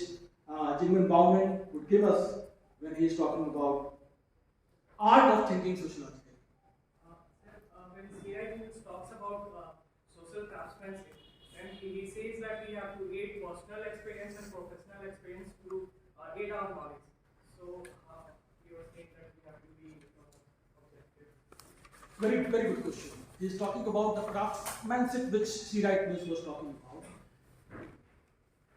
Zygmunt Bowmann would give us when he is talking about art of thinking sociologically. When C.I. talks about social craftsmanship, and he says that we have to aid personal experience and professional experience to aid our knowledge. So you are saying that we have to be objective. Very, very good question. He is talking about the craftsmanship which C. Wright Mills was talking about.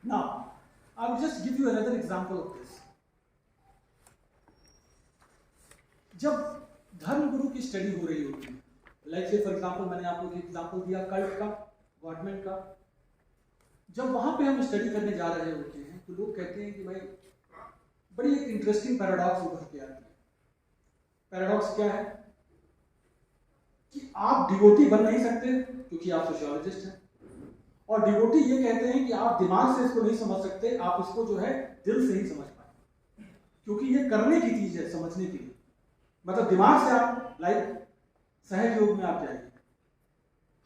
Now, I will just give you another example of this. जब धर्मगुरु की study हो रही होती है, like से for example मैंने आपको एक एग्जांपल दिया कल्ट का, गवर्नमेंट का. जब वहां पे हम स्टडी करने जा रहे होते हैं तो लोग कहते हैं कि भाई बड़ी एक इंटरेस्टिंग पैराडॉक्स उभर के आती है. पैराडॉक्स क्या है कि आप डिवोटी बन नहीं सकते क्योंकि आप सोशियोलॉजिस्ट हैं, और डिवोटी ये कहते हैं कि आप दिमाग से इसको नहीं समझ सकते, आप इसको जो है दिल से ही समझ पाए, क्योंकि ये करने की चीज है, समझने के लिए। मतलब दिमाग से आप लाइक सहज योग में आप जाइए,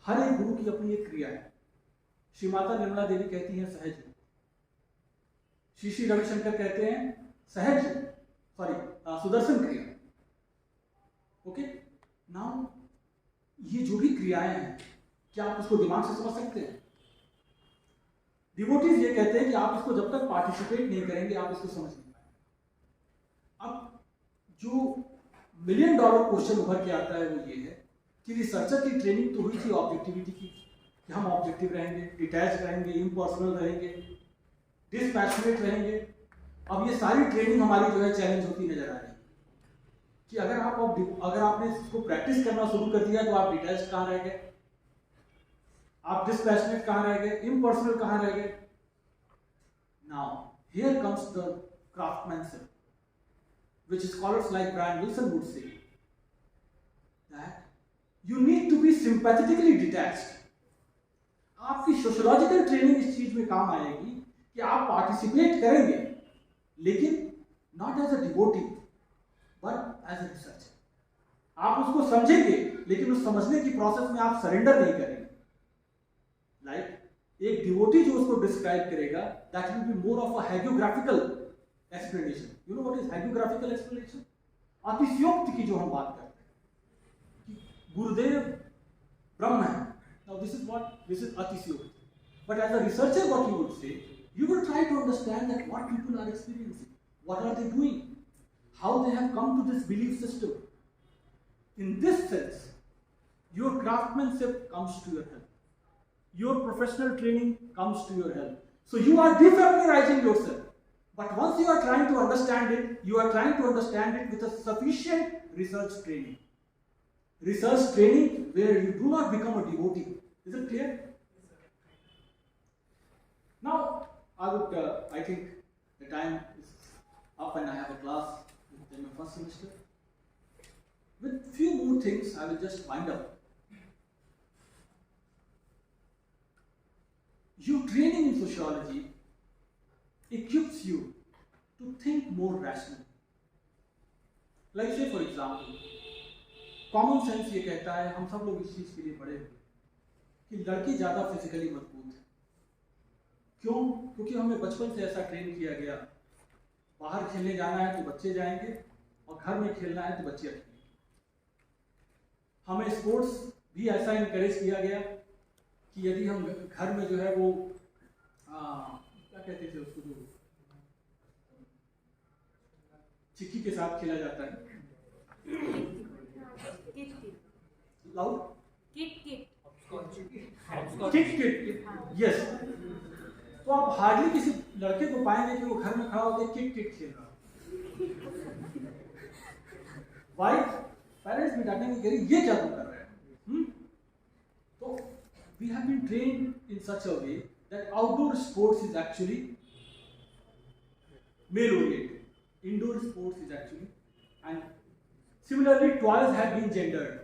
हर एक गुरु की अपनी एक क्रिया है। श्री माता निर्मला देवी कहती हैं सहज योग, श्री रविशंकर कहते हैं सहज सुदर्शन क्रिया। ओके, नाउ ये जो भी क्रियाएं हैं, क्या आप इसको दिमाग से समझ सकते हैं? डिवोटीज ये कहते हैं कि आप इसको जब तक पार्टिसिपेट नहीं करेंगे आप इसको समझ नहीं पाएंगे। अब जो $1 मिलियन क्वेश्चन उभर के आता है वो ये है कि रिसर्चर की ट्रेनिंग तो हुई थी ऑब्जेक्टिविटी की, कि हम ऑब्जेक्टिव रहेंगे, डिटैच रहेंगे, इम्पर्सनल रहेंगे, डिस्पैशनेट रहेंगे। अब ये सारी ट्रेनिंग हमारी जो है चैलेंज होती नजर आ रही है कि अगर आपने इसको प्रैक्टिस करना शुरू कर दिया तो आप डिटैच कहाँ रह गए, आप डिस्पैशनेट कहाँ रह गए, इम्पर्सनल कहाँ रह गए। Now here comes the craftsmanship, which scholars like Brian Wilson would say that you need to be sympathetically detached. आपकी सोशियोलॉजिकल ट्रेनिंग इस चीज में काम आएगी कि आप पार्टिसिपेट करेंगे, लेकिन not as a devotee but as a researcher. आप उसको समझेंगे लेकिन उस समझने की प्रोसेस में आप सरेंडर नहीं करेंगे। लाइक एक डिवोटी जो उसको डिस्क्राइब करेगा, that will be more of a hagiographical explanation. You know what is hagiographical explanation? अतिशयोक्ति की जो हम बात करते हैं कि गुरुदेव ब्रह्म है। नाउ दिस इज अतिशयोक्ति। But as a researcher what you would say, you will try to understand that what people are experiencing, what are they doing, how they have come to this belief system. In this sense, your craftsmanship comes to your help. Your professional training comes to your help. So you are defamiliarizing yourself. But once you are trying to understand it, you are trying to understand it with a sufficient research training. Research training where you do not become a devotee. Is it clear? Now, I think the time is up and I have a class in my first semester. With few more things, I will just wind up. Your training in sociology equips you to think more rationally. Like say for example, common sense ये कहता है, हम सब लोग इस चीज के लिए पढ़े हुए कि लड़की ज्यादा फिजिकली मजबूत है। क्यों? क्योंकि हमें बचपन से ऐसा ट्रेन किया गया, बाहर खेलने जाना है तो बच्चे जाएंगे और घर में खेलना है तो बच्चे खेलेंगे। हमें स्पोर्ट्स भी ऐसा इनकरेज किया गया कि यदि हम घर में जो है वो क्या कहते थे उसको, जो चिक्की के साथ खेला जाता है, लाउड किट, यस। तो आप हार्डली किसी लड़के को पाएंगे कि वो घर में खड़ा होकर किट खेल रहा है। वाई? पेरेंट्स भी डांटेंगे कि ये क्या तुम कर रहे हैं। तो we have been trained in such a way that outdoor sports is actually male oriented, indoor sports is actually, and similarly toys have been gendered.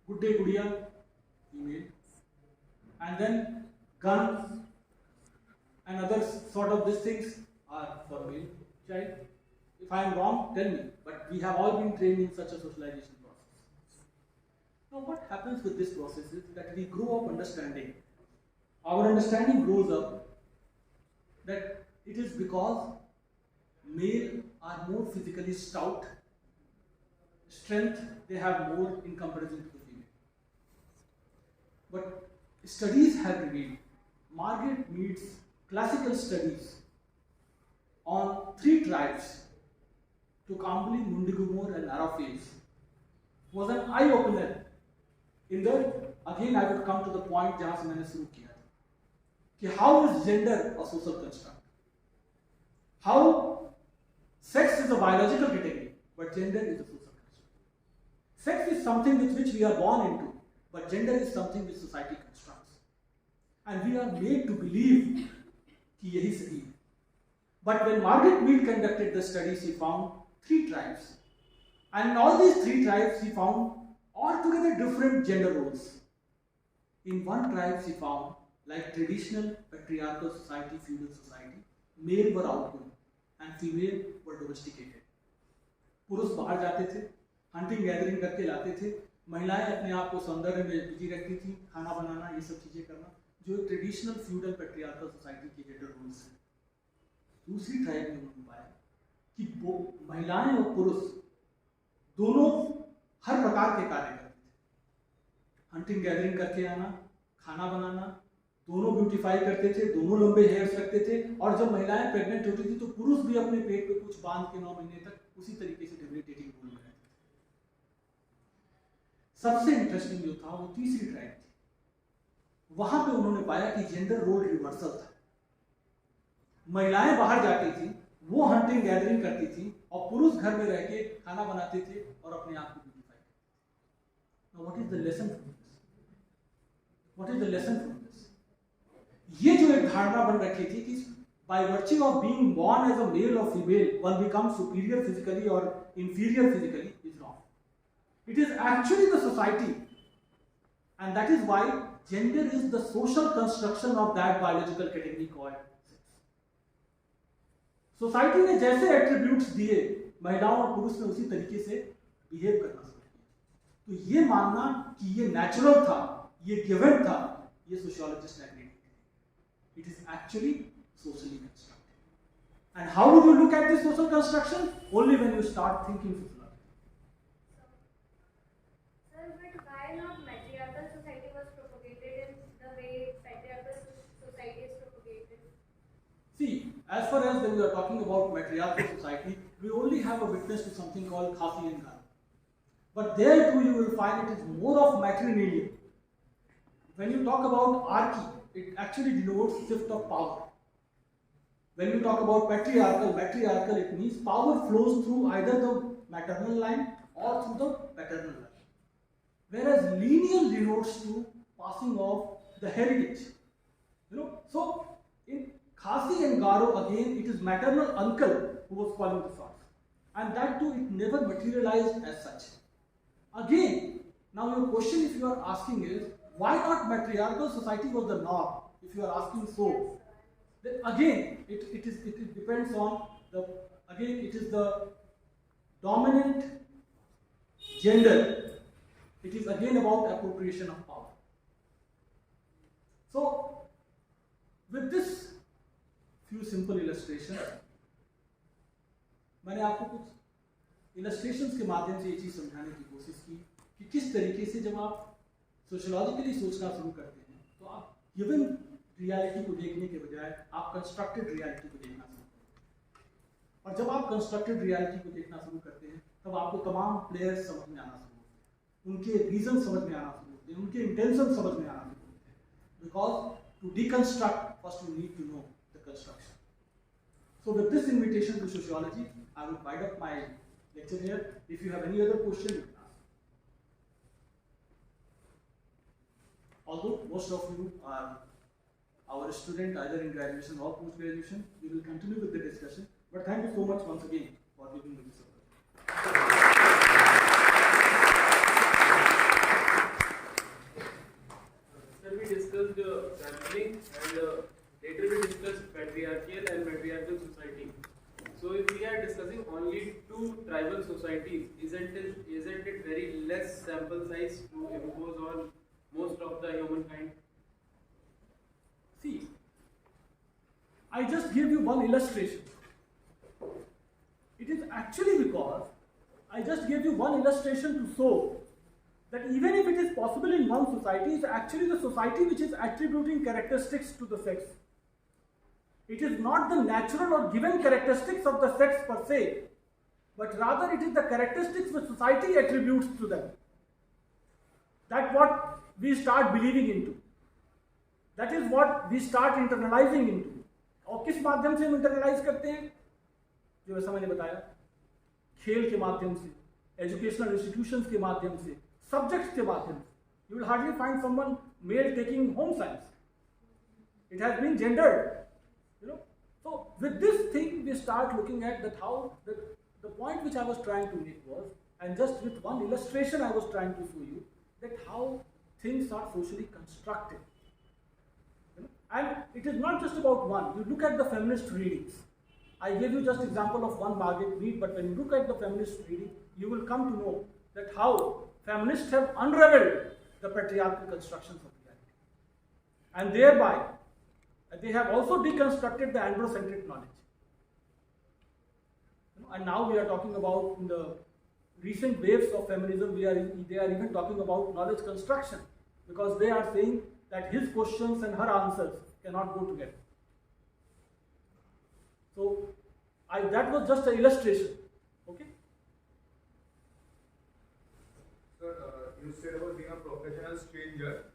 Good day gudiya, female, and then guns and other sort of these things are for male child. If I am wrong, tell me, but we have all been trained in such a socialization process. Now what happens with this process is that we grow up understanding, our understanding grows up that it is because male are more physically stout, strength they have more in comparison to the female. But studies have revealed, Margaret Mead's classical studies on 3 tribes, Tukambli, Mundigumor and Arafes, was an eye-opener in the, again I would come to the point जहाँ से मैंने शुरू किया कि how is gender a social construct? How sex is a biological category, but gender is a social construct. Sex is something with which we are born into, but gender is something which society constructs. And we are made to believe कि यही सही है. But when Margaret Mead conducted the study, she found 3 tribes. And in all these 3 tribes, she found altogether different gender roles. In one tribe, she found like traditional patriarchal society, feudal society, male were outgoing and female were domesticated. पुरुष बाहर जाते थे, hunting gathering करके लाते थे, महिलाएं अपने आप को सौंदर्य में बिजी रखती थी, खाना बनाना, ये सब चीजें करना, जो ट्रेडिशनल फ्यूडल पेट्रियार्कल सोसाइटी के जेंडर रोल्स हैं। दूसरी ट्राइब में उन्होंने पाया कि वो महिलाएं और पुरुष दोनों हर प्रकार के कार्य करते थे, हंटिंग गैदरिंग करके आना, खाना बनाना, दोनों ब्यूटीफाई करते थे, दोनों लंबे हेयर्स रखते थे, और जब महिलाएं प्रेग्नेंट होती थी तो पुरुष भी अपने पेट पे कुछ बांध के 9 महीने तक उसी तरीके से डेबिलिटेटिंग रोल में रहते थे। सबसे इंटरेस्टिंग जो था वो तीसरी ट्राइब थी। वहां पे उन्होंने पाया कि जेंडर रोल रिवर्सल था। महिलाएं बाहर जाती थी, वो हंटिंग गैदरिंग करती थी, और पुरुष घर में रह के खाना बनाते थे और अपने आप को ब्यूटीफाई करते थे। What is the lesson from this? What is the lesson from this? ये जो एक धारणा बन रखी थी कि by virtue of being born as a male or female, one becomes superior physically or inferior physically, is wrong. It is actually the society, and that is why gender is the social construction of that biological category called sex. Society ने जैसे attributes दिए, महिलाओं और पुरुष ने उसी तरीके से behave करना शुरू किया। तो ये मानना कि ये natural था, ये given था, ये sociologist ने agree किया। It is actually socially constructed. And how would you look at this social construction? Only when you start thinking sociologically. Sir, but why not matriarchal society was propagated in the way patriarchal society is propagated? See, as far as when we are talking about matriarchal society, we only have a witness to something called Khasi and Garo. But there too you will find it is more of matrilineal. When you talk about archy, it actually denotes shift of power. When you talk about matriarchal, it means power flows through either the maternal line or through the paternal line. Whereas lineal denotes to passing of the heritage. So in Khasi and Garo, again, it is maternal uncle who was calling the shots. And that too, it never materialized as such. Again, now your question, if you are asking, is why not matriarchal society was the norm? If you are asking so, then again, it depends on it is the dominant gender. It is again about appropriation of power. So, with this few simple illustrations, मैंने आपको कुछ illustrations के माध्यम से ये चीज समझाने की कोशिश की कि किस तरीके से जब आप सोशियोलॉजिकली सोचना शुरू करते हैं तो आप गिवन रियलिटी को देखने के बजाय आप कंस्ट्रक्टेड रियलिटी को देखना शुरू करते हैं। और जब आप कंस्ट्रक्टेड रियलिटी को देखना शुरू करते हैं तब आपको तमाम प्लेयर्स समझ में आना शुरू होते हैं, उनके रीजन समझ में आना शुरू होते हैं, उनके इंटेंशन समझ में आना शुरू होते हैं। Because to deconstruct first you need to know the construction. So with this invitation to sociology, I will wind up my lecture here. If you have any other question, you can ask. Although most of you are our student either in graduation or post-graduation, we will continue with the discussion. But thank you so much once again for giving me this opportunity. Sir, we discussed sampling and later we discussed patriarchal and matriarchal society. So if we are discussing only two tribal societies, isn't it very less sample size to impose on most of the humankind? See, I just gave you one illustration. It is actually because I just gave you one illustration to show that even if it is possible in one society, it's actually the society which is attributing characteristics to the sex. It is not the natural or given characteristics of the sex per se, but rather it is the characteristics which society attributes to them. That's what we start believing into. That is what we start internalizing into. और किस माध्यम से हम internalise करते हैं? जो ऐसा मैंने बताया, खेल के माध्यम से, एजुकेशनल इंस्टीट्यूशंस के माध्यम से, सब्जेक्ट्स के माध्यम से. You will hardly find someone male taking home science. It has been gendered. So with this thing we start looking at that how the point which I was trying to make was, and just with one illustration I was trying to show you that how things are socially constructed. And it is not just about one. You look at the feminist readings. I gave you just example of one Margaret Mead, but when you look at the feminist reading, you will come to know that how feminists have unraveled the patriarchal constructions of reality. And thereby, they have also deconstructed the androcentric knowledge. And now we are talking about, in the recent waves of feminism, they are even talking about knowledge construction, because they are saying that his questions and her answers cannot go together. So, that was just an illustration. Okay? Sir, you said about being a professional stranger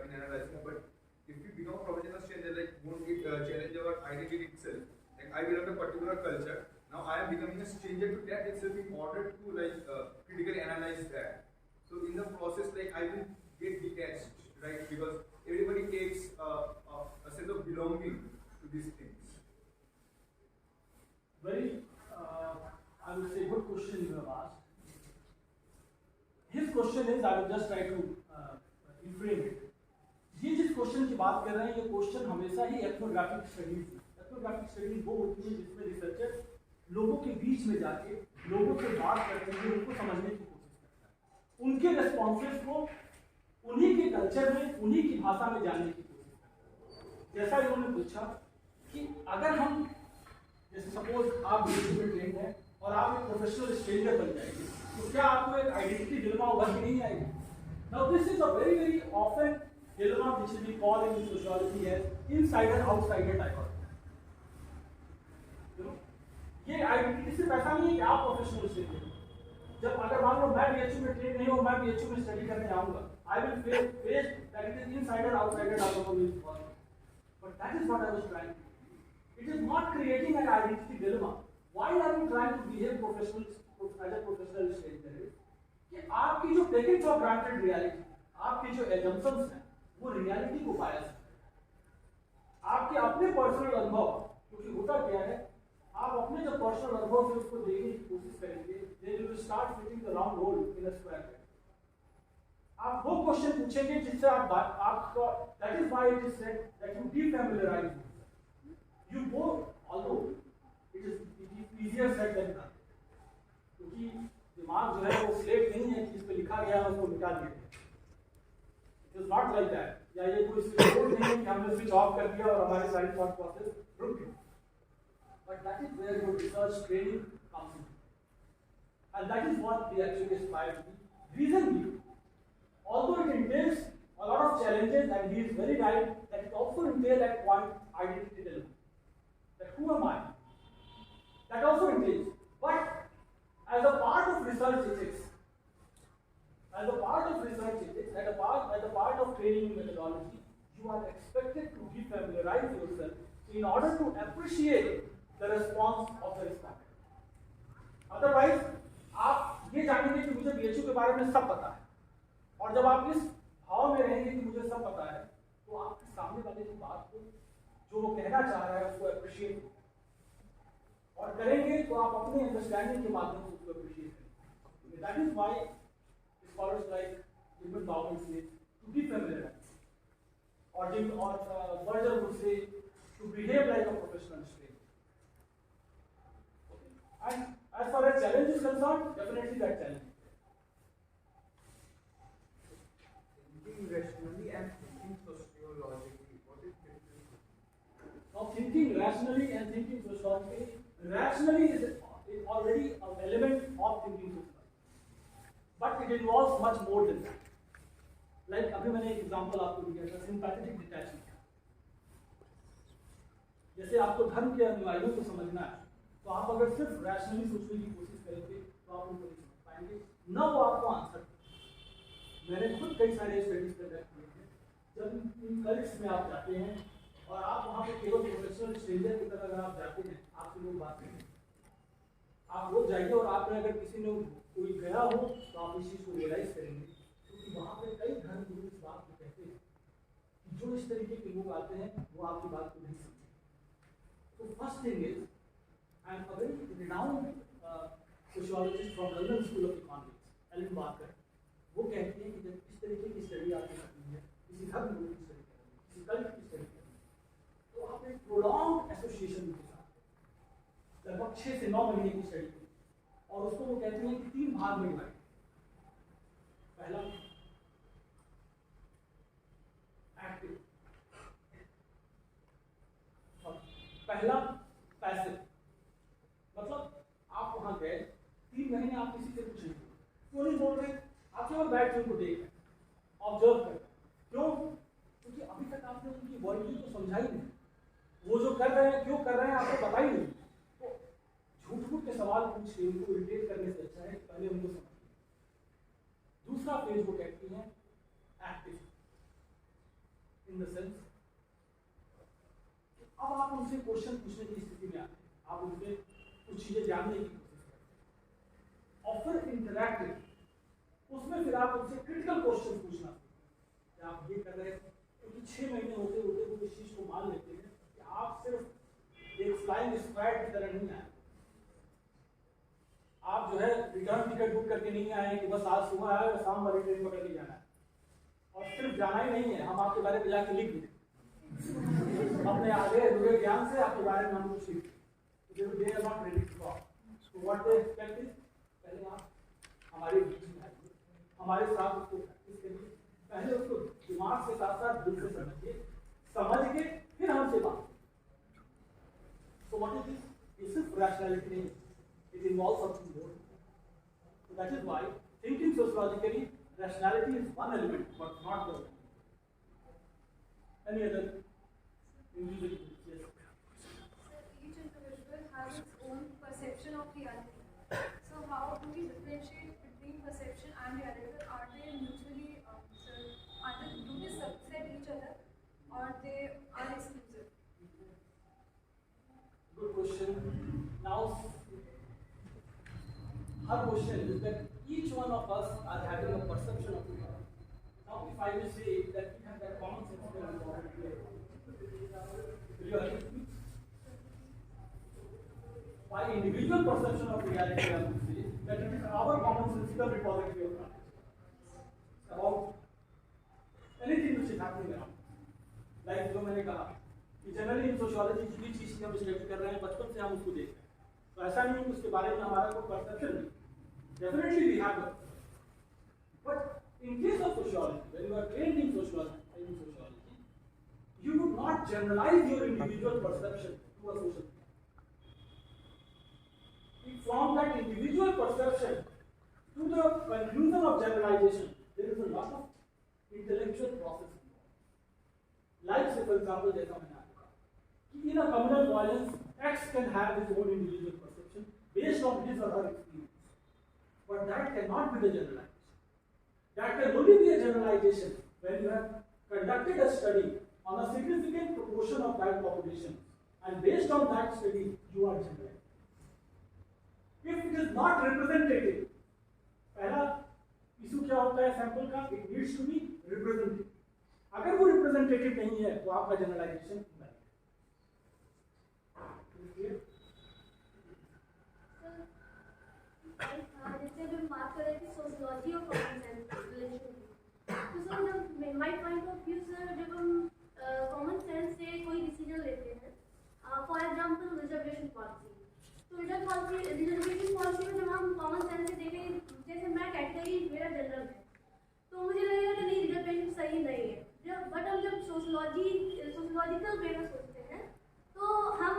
in analyzing, but if you become a professional stranger, like, won't it challenge our identity itself? Like, I belong to a particular culture. Now I am becoming a stranger to that itself in order to critically analyze that. So in the process, like, I will get detached, right? Because everybody takes a sense of belonging to these things. Very, I would say, good question you have asked. His question is, I will just try to reframe it. ये जिस question की बात कर रहे हैं, ये question हमेशा ही ethnographic studies वो होती है जिसमें रिसर्चर लोगों के बीच में जाके लोगों से बात करते हुए उनको समझने की कोशिश करता है, उनके रेस्पॉन्सेस को उन्हीं के कल्चर में, उन्हीं की भाषा में जानने की कोशिश करता है। जैसा इन्होंने पूछा कि अगर हम, जैसे सपोज आप बीएचयू में ट्रेंड हैं और आप एक प्रोफेशनल स्ट्रेंजर बन जाएंगे, तो क्या आपको एक आइडेंटिटी डिलेमा उभर के नहीं आएगी? Now this is a very very often dilemma which we call in sociology as insider-outsider dichotomy. ये आइडेंटिटी सिर्फ ऐसा नहीं है कि आप प्रोफेशनल से जब अगर मान लो मैं बीएचयू में ट्रेन नहीं हूँ, मैं बीएचयू में स्टडी करने जाऊंगा, I will face that it is insider-outsider dichotomy, but that is what I was trying to do. It is not creating an identity dilemma. Why are you trying to behave professional as a professional stranger? कि आपकी जो taken for granted reality, आपके जो assumptions हैं, वो reality को बायस है। आपके अपने पर्सनल अनुभव, क्योंकि होता क्या है, आप अपने जो पर्सनल अनुभव से उसको देखने की कोशिश करेंगे, then you will start fitting the wrong role in a square peg. आप वो क्वेश्चन पूछेंगे जिससे आपका, that is why it is said that you defamiliarize yourself. You go, although it is easier said than done, क्योंकि दिमाग जो है वो स्लेट नहीं है कि इस पे लिखा गया है उसको निकाल दिया। It is not like that. या ये कोई स्विच नहीं है कि हमने स्विच ऑफ कर दिया और हमारी सारी थॉट प्रोसेस रुक गई। But that is where your research training comes in, and that is what we actually aspire to be. Reason being, although it entails a lot of challenges, and he is very right that it also entails at point identity dilemma. That who am I? That also entails. But as a part of research ethics, as a part of training methodology, you are expected to defamiliarize yourself in order to appreciate the response of the respondent. Otherwise, आप ये जानेंगे कि मुझे BHU के बारे में सब पता है, और जब आप इस भाव में रहेंगे कि मुझे सब पता है, तो आपके सामने वाले की बात को, जो वो कहना चाह रहा है, उसको अप्रिशिएट और करेंगे, तो आप अपने अंडरस्टैंडिंग के माध्यम से उसको अप्रिशिएट करेंगे। That is why scholars like Zygmunt Bowmann say to defamiliarize, or Berger would say to behave like a professional stranger. Okay. And as far as challenge is concerned, definitely that challenge. Thinking rationally and thinking sociologically, what is the difference? Now, thinking rationally and thinking sociologically, rationally is already an element of thinking sociologically. But it involves much more than that. Like अभी मैंने एक example आपको दिया था, sympathetic detachment. जैसे आपको धर्म के अनुयायियों को समझना है, तो आप अगर सिर्फ रैशनली सोचने की कोशिश करेंगे तो आप उनको नहीं समझ पाएंगे, न वो आपको आंसर। मैंने खुद कई सारे स्टडीज कंडक्ट किए हैं, जब इन कल्ट्स में आप जाते हैं और आप वहाँ पे केवल प्रोफेशनल स्ट्रेंजर की तरह अगर आप जाते हैं, आपसे लोग बात करेंगे, आप रोज जाइए और आपने अगर किसी ने कोई गया हो तो आप इस चीज को रियलाइज करेंगे, क्योंकि वहाँ पे कई धर्म गुरु इस बात को कहते हैं कि जो इस तरीके के लोग आते हैं वो आपकी बात को नहीं समझते। तो first thing is, I am a very renowned sociologist from London School of Economics, Alan Barker, वो कहती है कि जब इस तरीके की स्टडी आपने करनी है, किसी धर्म गुरु की स्टडी करनी है, किसी कल्ट की स्टडी करनी है, एक प्रोलॉन्ग एसोसिएशन के साथ लगभग 6 से 9 महीने की स्टडी की और उसको वो कहते हैं कि 3 भाग में डिवाइड। पहला एक्टिव, पहला पैसिव। मतलब आप वहां गए 3 महीने आप किसी से कुछ नहीं क्यों नहीं बोल रहे, आप केवल बैठ के उनको देख रहे, ऑब्जर्व कर। क्यों? क्योंकि अभी तक आपने उनकी वर्ल्ड को समझा ही नहीं, वो जो कर रहे हैं क्यों कर रहे हैं आपको पता ही नहीं। तो झूठ के सवाल पूछ के उनको इरिटेट करने से अच्छा है कि पहले उनको समझिए। दूसरा फेज वो कहती है एक्टिव, इन द सेंस अब आप उनसे क्वेश्चन पूछने की स्थिति में आते हैं, आप उनसे कुछ चीजें जानने की कोशिश करते हैं और फिर इंटरैक्टिव, उसमें फिर आप उनसे क्रिटिकल क्वेश्चन पूछना कि आप ये कर रहे हैं, क्योंकि 6 महीने होते होते वो इस चीज को मान लेते हैं कि आप सिर्फ एक फ्लाइंग स्क्वाड की तरह नहीं आए, आप जो है रिटर्न टिकट बुक करके नहीं आए कि बस आज सुबह आए और शाम वाली ट्रेन पकड़ के जाना है। और सिर्फ जाना ही नहीं है, हम आपके बारे में जाके लिख दें अपने आगे अधूरे ज्ञान से आपके बारे में हम कुछ लिख दे not ready to talk. So what they expect is पहले आप हमारे बीच में आइए, हमारे साथ उसको प्रैक्टिस करिए, पहले उसको दिमाग के साथ साथ दिल से समझिए, समझ के फिर हमसे बात। So what is this? ये सिर्फ रैशनैलिटी नहीं, it involves something more. So that is why thinking sociologically, rationality is one element, but not the other. Any other individual? Yes. So each individual has its own perception of reality. So how do we differentiate between perception and reality? Are they mutually, do they subset each other, or they are exclusive? Good question. Now, our question is that each one of us are having a perception of reality. Now, if I will say that we have that common sense will you agree with me? By individual perception of reality, I would say that it is our common sensical repository of knowledge about anything which is happening around. Like जो मैंने कहा कि generally in sociology जितनी चीज की हम study कर रहे हैं बचपन से हम उसको देख रहे हैं, तो ऐसा नहीं है कि उसके बारे में हमारा कोई परसेप्शन नहीं। Definitely we have it. But in case of sociology, when you are trained in sociology, you would not generalize your individual perception to a social thing. From that individual perception to the conclusion of generalization, there is a lot of intellectual process involved. Like, say, for example, in a communal violence, X can have his own individual perception based on his or her experience. But that cannot be the generalization. That can only be a generalization when you have conducted a study on a significant proportion of that population, and based on that study, you are generalizing. If it is not representative, पहला issue क्या होता है sample का? It needs to be representative. अगर वो representative नहीं है, तो आपका generalization नहीं है. जैसे हम बात कर रहे थे सोशियोलॉजी और कॉमन सेंस रिलेशन की, तो सर जब my point of view sir जब हम कॉमन सेंस से कोई डिसीजन लेते हैं, फॉर एग्जांपल रिजर्वेशन पॉलिसी, तो रिजर्वेशन पॉलिसी में जब हम कॉमन सेंस से देखें, जैसे मैं कैटेगरी मेरा जनरल है, तो मुझे लगेगा कि नहीं रिजर्वेशन सही नहीं है, बट हम जब सोशियोलॉजिकल वे में सोचते हैं तो हम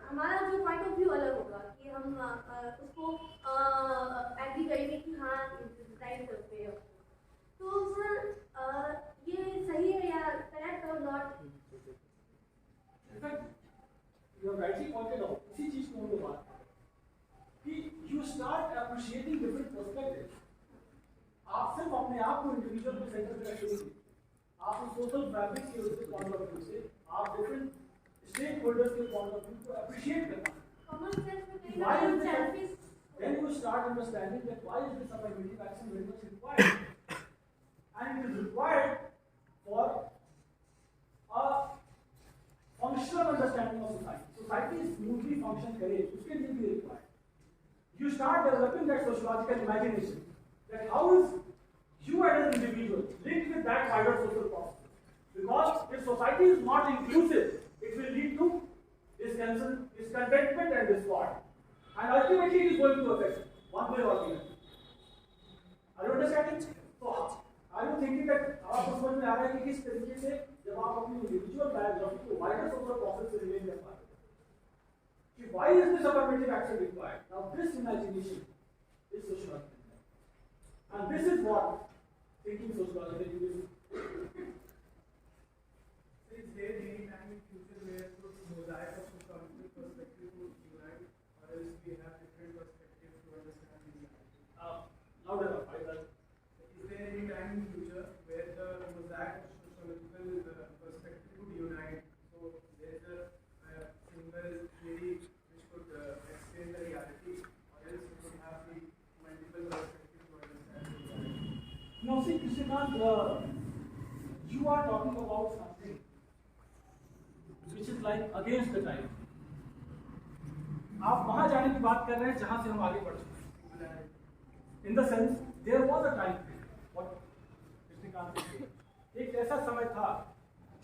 हमारा जो पॉइंट ऑफ व्यू अलग होगा कि हम उसको एग्री करेंगे कि हाँ डिसाइड करते हैं। तो सर ये सही है या करेक्ट और not? You have rightly pointed out, इसी चीज को हम लोग बात करें कि you start appreciating different perspectives. आप सिर्फ अपने आप को इंडिविजुअल के सेंटर पे रखेंगे, आप उस सोशल फैब्रिक के उसके पॉइंट ऑफ व्यू से आप डिफरेंट स्टेक होल्डर्स के पॉइंट ऑफ व्यू को अप्रिशिएट करना। कॉमन सेंस में कहीं Why ना is selfish, then you start understanding that why is this affirmative action very much required, and it is required for a functional understanding of society. Society smoothly function करे, उसके लिए भी required. You start developing that sociological imagination, that how is you as an individual linked with that wider social process. Because if society is not inclusive, will lead to discontentment and discord. And ultimately it is going to affect one way or the other. Are you understanding? So, are you thinking that आपको समझ में आ रहा है कि किस तरीके से जब आप अपनी इंडिविजुअल बायोग्राफी को वाइडर सोशल प्रोसेस से रिलेट कर पाते हैं? Why is this affirmative action required? Now this imagination is sociological. And this is what thinking sociologically is. So is there any time in future where the mosaic of sociological perspective would unite, or else we have different perspectives to understand the reality? Louder, either. Is there any time in future where the mosaic of sociological perspective would unite? So there is a single theory which could explain the reality, or else it would have the multiple perspectives to understand the reality. Now see, Krishnikant, you are talking about something which is like against the time. आप वहां जाने की बात कर रहे हैं जहां से हम आगे बढ़ चुके हैं. In the sense, there was a time period. What Krishnikant said. एक ऐसा समय था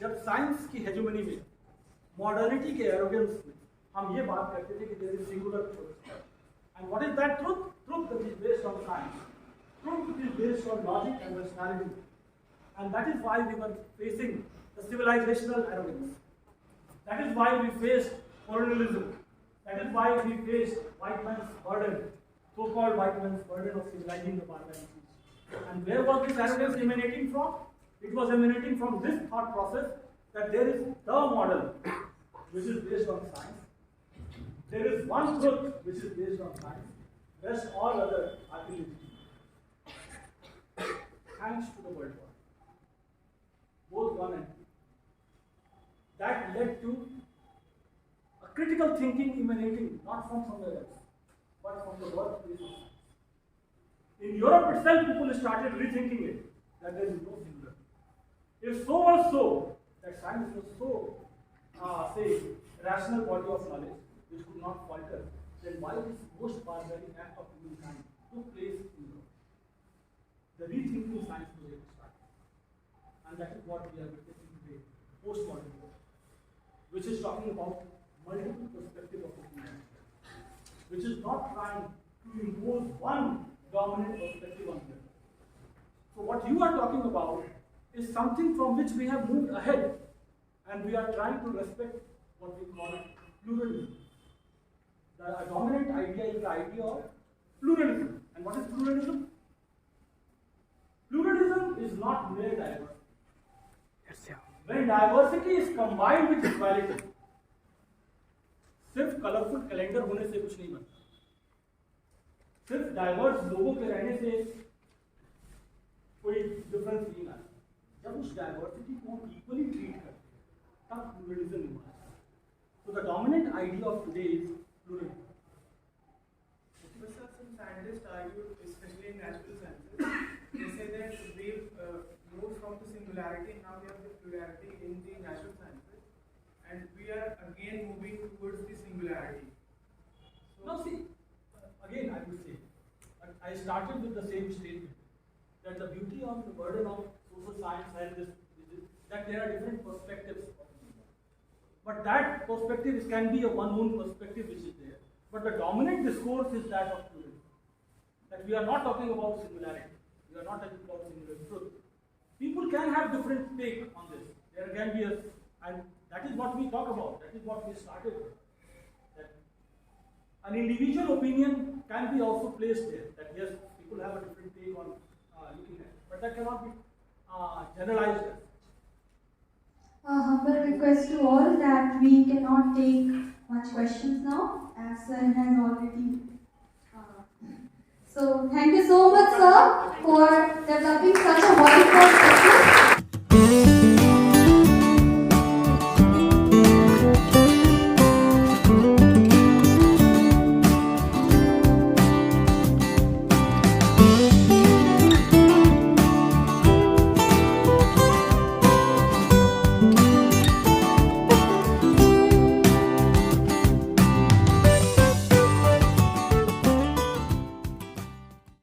जब साइंस की हेजेमनी में, मॉडर्निटी के एरोगेंस में हम ये बात करते थे कि there is singular truth. And what is that truth? Truth that is based on science. Truth that is based on logic and rationality. And that is why we were facing the civilizational arrogance. That is why we faced colonialism. That is why we faced white man's burden, so-called white man's burden of civilizing the barbarians. And where was this arrogance emanating from? It was emanating from this thought process that there is the model which is based on science. There is one truth which is based on science. Rest all other are illegitimate. Thanks to the World War, both one and two. That led to a critical thinking emanating not from somewhere else, but from the birthplace of science. In Europe itself, people started rethinking it, that there is no singular. It's so much so that science was so, say, rational body of knowledge which could not falter. Then why this most barbaric act of humankind took place in Europe? The rethinking science project started. And that is what we are witnessing today, postmodern world, which is talking about multiple perspectives of humanity, which is not trying to impose one dominant perspective on the other. So what you are talking about is something from which we have moved ahead, and we are trying to respect what we call pluralism. The dominant idea is the idea of pluralism. And what is pluralism? Pluralism is not mere diversity. When diversity is combined with equality, सिर्फ colourful calendar होने से कुछ नहीं बनता, सिर्फ diverse लोगों के रहने से कोई डिफरेंस नहीं आता. जब उस डाइवर्सिटी को हम इक्वली ट्रीट करते हैं तब प्लूरलिज्म इमर्ज होता है. So the dominant idea of today is pluralism. Some scientists argue, especially in natural sciences, they say that we've moved from the singularity and now we have the plurality in the natural sciences, and we are again moving towards the singularity. So now see, again I would say, I started with the same statement, that the beauty of the burden of social science and this that there are different perspectives of the world. But that perspective can be a one own perspective which is there. But the dominant discourse is that of pluralism. That we are not talking about singularity. We are not talking about singular truth. People can have different take on this. There can be and that is what we talk about. That is what we started with. That an individual opinion can be also placed there. That yes, people have a different take on looking at it. But that cannot be generalized as such. A humble request to all that we cannot take much questions now, as sir has already. So thank you so much, sir, for developing such a wide perspective.